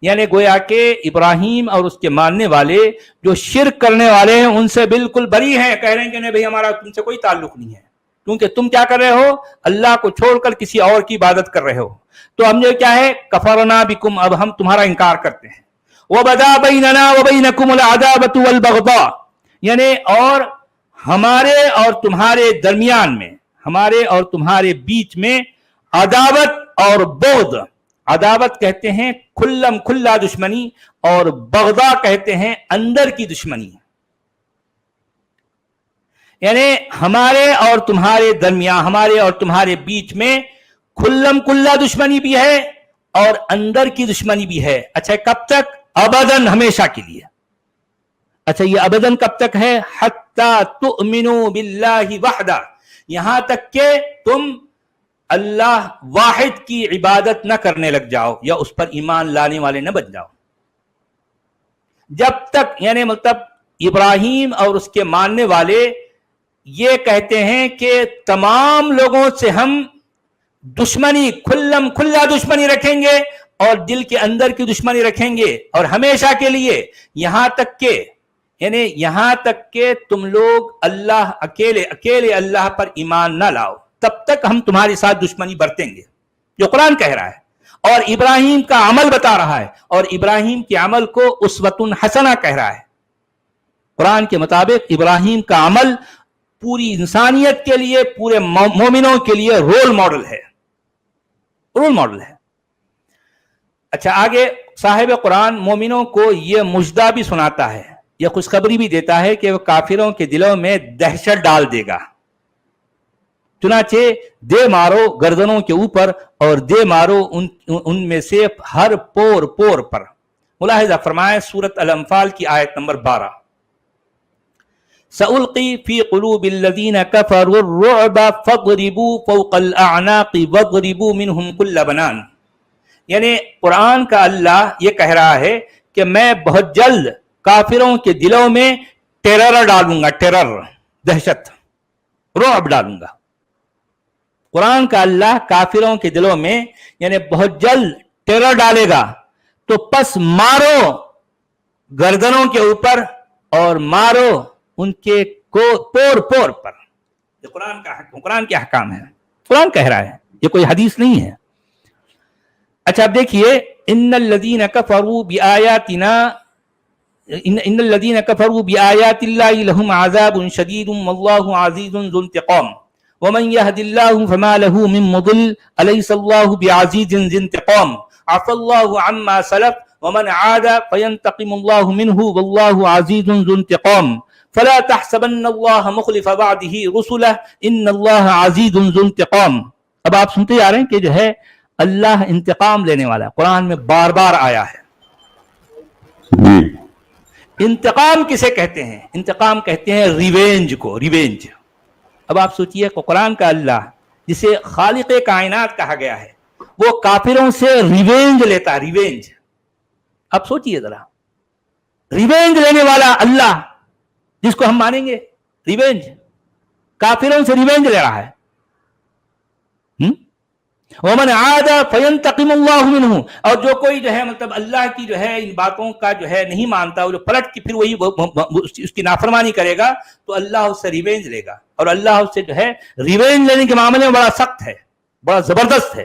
یعنی گویا کہ ابراہیم اور اس کے ماننے والے جو شرک کرنے والے ہیں ان سے بالکل بری ہیں، کہہ رہے ہیں کہ نہیں بھئی ہمارا تم سے کوئی تعلق نہیں ہے، کیونکہ تم کیا کر رہے ہو؟ اللہ کو چھوڑ کر کسی اور کی عبادت کر رہے ہو. تو ہم جو کیا ہے کفرنا بکم، اب ہم تمہارا انکار کرتے ہیں. وَبَدَا بَيْنَنَا وَبَيْنَكُمُ الْعَدَاوَةُ وَالْبَغْضَاءُ، یعنی اور ہمارے اور تمہارے درمیان میں، ہمارے اور تمہارے بیچ میں عداوت اور بغض. عداوت کہتے ہیں کھلا دشمنی اور بغضاء کہتے ہیں اندر کی دشمنی. یعنی ہمارے اور تمہارے درمیان، ہمارے اور تمہارے بیچ میں کھلا دشمنی بھی ہے اور اندر کی دشمنی بھی ہے. اچھا کب تک؟ ابداً، ہمیشہ کے لیے. اچھا یہ ابداً کب تک ہے؟ حتی تؤمنوا باللہ وحدہ، یہاں تک کہ تم اللہ واحد کی عبادت نہ کرنے لگ جاؤ یا اس پر ایمان لانے والے نہ بن جاؤ. جب تک یعنی مطلب ابراہیم اور اس کے ماننے والے یہ کہتے ہیں کہ تمام لوگوں سے ہم دشمنی کھلا دشمنی رکھیں گے اور دل کے اندر کی دشمنی رکھیں گے اور ہمیشہ کے لیے، یہاں تک کہ تم لوگ اللہ اکیلے اللہ پر ایمان نہ لاؤ، تب تک ہم تمہارے ساتھ دشمنی برتیں گے. جو قرآن کہہ رہا ہے اور ابراہیم کا عمل بتا رہا ہے اور ابراہیم کے عمل کو اسوۃ حسنہ کہہ رہا ہے. قرآن کے مطابق ابراہیم کا عمل پوری انسانیت کے لیے، پورے مومنوں کے لیے رول ماڈل ہے. اچھا آگے صاحب قرآن مومنوں کو یہ مژدہ بھی سناتا ہے، یہ خوشخبری بھی دیتا ہے کہ وہ کافروں کے دلوں میں دہشت ڈال دے گا. چنانچہ دے مارو گردنوں کے اوپر اور دے مارو ان میں سے ہر پور پر. ملاحظہ فرمائے سورۃ الانفال کی آیت نمبر 12. سألقی فی قلوب الذین کفروا الرعب فاضربوا فوق الاعناق واضربوا منہم کل بنان. یعنی قرآن کا اللہ یہ کہہ رہا ہے کہ میں بہت جلد کافروں کے دلوں میں ٹیرر ڈالوں گا، دہشت، رعب ڈالوں گا. قرآن کا اللہ کافروں کے دلوں میں یعنی بہت جلد ٹیرر ڈالے گا. تو پس مارو گردنوں کے اوپر اور مارو ان کے پور پر. یہ قرآن کے احکام ہے، قرآن کہہ رہا ہے، یہ کوئی حدیث نہیں ہے. اچھا اب دیکھیے ان الذین کفروا بآیات اللہ لہم عذاب شدید واللہ عزیز ذو انتقام ومن يهد الله فما له من مضل أليس الله بعزيز ذي انتقام عفى الله عما سلف ومن عاد فينتقم الله منه والله عزيز ذو انتقام فلا تحسبن الله مخلف وعده رسله ان الله عزيز ذو انتقام. اب آپ سنتے آ رہے ہیں کہ جو ہے اللہ انتقام لینے والا ہے، قرآن میں بار بار آیا ہے. انتقام کسے کہتے ہیں؟ انتقام کہتے ہیں ریونج کو، ریونج. اب آپ سوچئے کہ قرآن کا اللہ جسے خالق کائنات کہا گیا ہے وہ کافروں سے ریونج لیتا، ریونج. اب سوچئے ذرا، ریونج لینے والا اللہ جس کو ہم مانیں گے، ریونج، کافروں سے ریونج لے رہا ہے. ومن عاد فینتقم اللہ منہ، اور جو کوئی جو ہے مطلب اللہ کی جو ہے ان باتوں کا جو ہے نہیں مانتا، وہ جو پلٹ کے پھر وہی اس کی نافرمانی کرے گا تو اللہ اس سے ریونج لے گا. اور اللہ اس سے جو ہے ریونج لینے کے معاملے میں بڑا سخت ہے، بڑا زبردست ہے.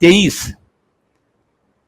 23,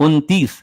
29,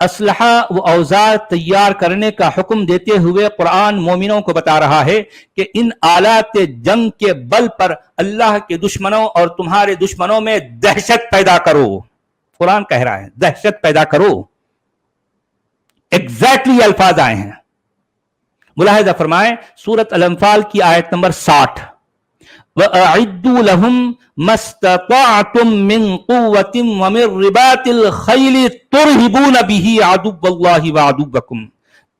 اسلحہ و اوزار تیار کرنے کا حکم دیتے ہوئے قرآن مومنوں کو بتا رہا ہے کہ ان آلات جنگ کے بل پر اللہ کے دشمنوں اور تمہارے دشمنوں میں دہشت پیدا کرو. قرآن کہہ رہا ہے دہشت پیدا کرو. ایگزیکٹلی الفاظ آئے ہیں. ملاحظہ فرمائیں سورۃ الانفال کی آیت نمبر 60 وَأَعِدُّوا لَهُمْ مَا اسْتَطَعْتُم مِّن قُوَّةٍ وَمِن رِّبَاطِ الْخَيْلِ تُرْهِبُونَ بِهِ عَدُوَّ اللَّهِ وَعَدُوَّكُمْ.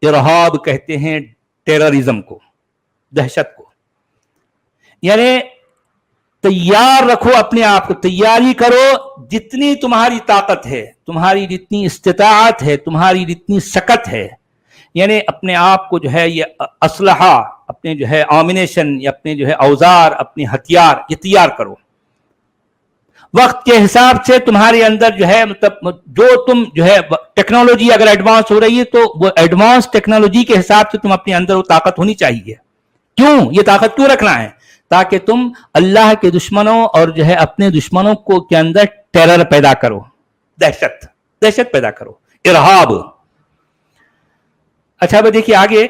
ارہاب کہتے ہیں ٹیررزم کو, دہشت کو. یعنی تیار رکھو اپنے آپ کو, تیاری کرو جتنی تمہاری طاقت ہے, تمہاری جتنی استطاعت ہے, تمہاری جتنی سکت ہے. یعنی اپنے آپ کو جو ہے یہ اسلحہ, اپنے جو ہے آمینیشن, یا اپنے جو ہے اوزار, اپنی ہتھیار یہ تیار کرو. وقت کے حساب سے تمہارے اندر جو ہے مطلب جو تم جو ہے ٹیکنالوجی اگر ایڈوانس ہو رہی ہے تو وہ ایڈوانس ٹیکنالوجی کے حساب سے تم اپنے اندر وہ طاقت ہونی چاہیے. کیوں یہ طاقت کیوں رکھنا ہے؟ تاکہ تم اللہ کے دشمنوں اور جو ہے اپنے دشمنوں کو کے اندر ٹیرر پیدا کرو, دہشت پیدا کرو, ارہاب. اچھا اب دیکھیے آگے,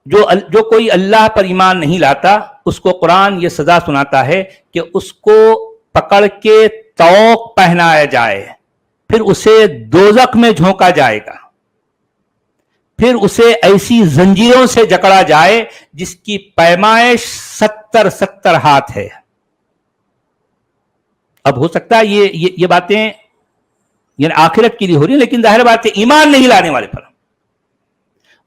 جو کوئی اللہ پر ایمان نہیں لاتا اس کو قرآن یہ سزا سناتا ہے کہ اس کو پکڑ کے طوق پہنایا جائے, پھر اسے دوزخ میں جھونکا جائے گا, پھر اسے ایسی زنجیروں سے جکڑا جائے جس کی پیمائش 70 ہاتھ ہے. اب ہو سکتا ہے یہ باتیں یعنی آخرت کے لیے ہو رہی ہیں, لیکن ظاہر بات ہے ایمان نہیں لانے والے پر.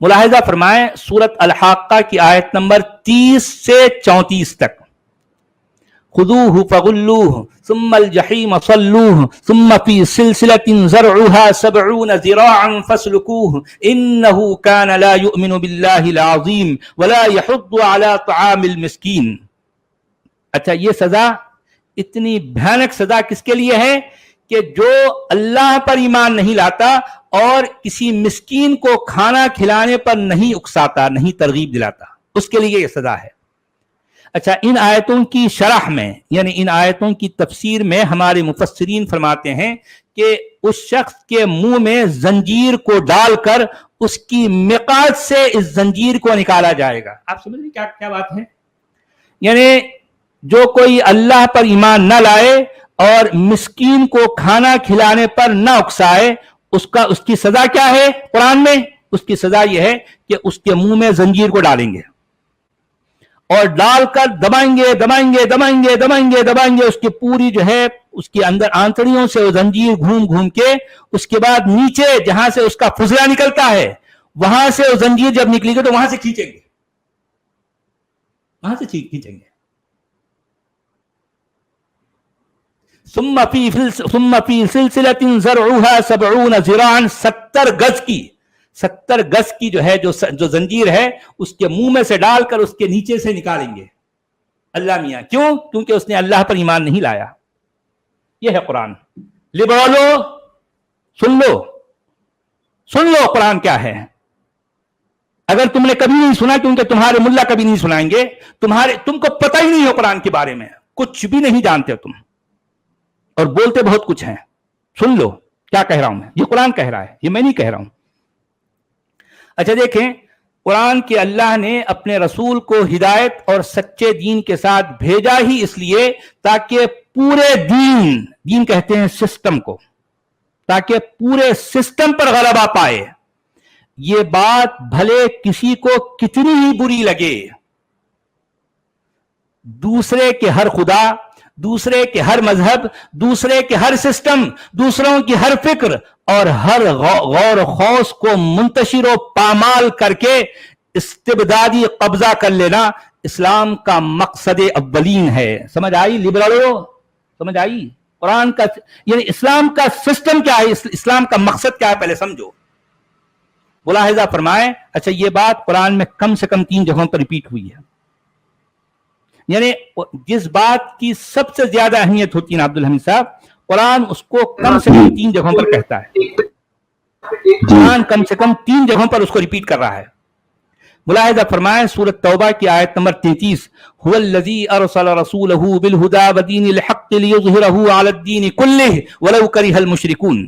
ملاحظہ فرمائیں سورۃ الحاقہ کی آیت نمبر 30 سے 34 تک. خذوہ فغلوہ ثم الجحیم صلوہ ثم فی سلسلۃ ذرعها 70 ذراعا فاسلکوہ انہ کان لا یؤمن باللہ العظیم ولا یحض علی طعام المسکین. اچھا یہ سزا, اتنی بھیانک سزا کس کے لیے ہے؟ کہ جو اللہ پر ایمان نہیں لاتا اور کسی مسکین کو کھانا کھلانے پر نہیں اکساتا, نہیں ترغیب دلاتا, اس کے لیے یہ سزا ہے. اچھا ان آیتوں کی شرح میں یعنی ان آیتوں کی تفسیر میں ہمارے مفسرین فرماتے ہیں کہ اس شخص کے منہ میں زنجیر کو ڈال کر اس کی مقعد سے اس زنجیر کو نکالا جائے گا. آپ سمجھ رہے کیا بات ہے؟ یعنی جو کوئی اللہ پر ایمان نہ لائے اور مسکین کو کھانا کھلانے پر نہ اکسائے, اس کی سزا کیا ہے قرآن میں؟ اس کی سزا یہ ہے کہ اس کے منہ میں زنجیر کو ڈالیں گے اور ڈال کر دبائیں گے, اس کی پوری جو ہے اس کے اندر آنتڑیوں سے وہ زنجیر گھوم کے, اس کے بعد نیچے جہاں سے اس کا فضلہ نکلتا ہے وہاں سے وہ زنجیر جب نکلے گی تو وہاں سے کھینچیں گے, ثم فی سلسلۃ ذرعها 70 ذراعا 70 گز کی جو ہے جو زنجیر ہے اس کے منہ میں سے ڈال کر اس کے نیچے سے نکالیں گے. اللہ میاں کیوں؟ کیونکہ اس نے اللہ پر ایمان نہیں لایا. یہ ہے قرآن. لبرالو سن لو قرآن کیا ہے. اگر تم نے کبھی نہیں سنا, کیونکہ تمہارے ملا کبھی نہیں سنائیں گے, تم کو پتہ ہی نہیں ہو قرآن کے بارے میں, کچھ بھی نہیں جانتے تم اور بولتے بہت کچھ ہیں. سن لو کیا کہہ رہا ہوں میں, یہ قرآن کہہ رہا ہے, یہ میں نہیں کہہ رہا ہوں. اچھا دیکھیں قرآن کے اللہ نے اپنے رسول کو ہدایت اور سچے دین کے ساتھ بھیجا ہی اس لیے تاکہ پورے دین کہتے ہیں سسٹم کو, تاکہ پورے سسٹم پر غلبہ پائے. یہ بات بھلے کسی کو کتنی ہی بری لگے, دوسرے کے ہر خدا, دوسرے کے ہر مذہب, دوسرے کے ہر سسٹم, دوسروں کی ہر فکر اور ہر غور و خوص کو منتشر و پامال کر کے استبدادی قبضہ کر لینا اسلام کا مقصد اولین ہے. سمجھ آئی لبرالو؟ سمجھ آئی قرآن کا یعنی اسلام کا سسٹم کیا ہے, اسلام کا مقصد کیا ہے, پہلے سمجھو. ملاحظہ فرمائیں. اچھا یہ بات قرآن میں کم سے کم 3 جگہوں پر ریپیٹ ہوئی ہے. یعنی جس بات کی سب سے زیادہ اہمیت ہوتی ہے عبد الحمید صاحب, قرآن اس کو کم سے کم 3 جگہوں پر کہتا ہے. قرآن کم سے کم 3 جگہوں پر اس کو ریپیٹ کر رہا ہے. ملاحظہ فرمائیں سورۃ توبہ کی آیت نمبر 33 هو الذی ارسل رسولہ بالہدی ودین الحق لیظہرہ علی الدین کلہ ولو کرہ المشرکون.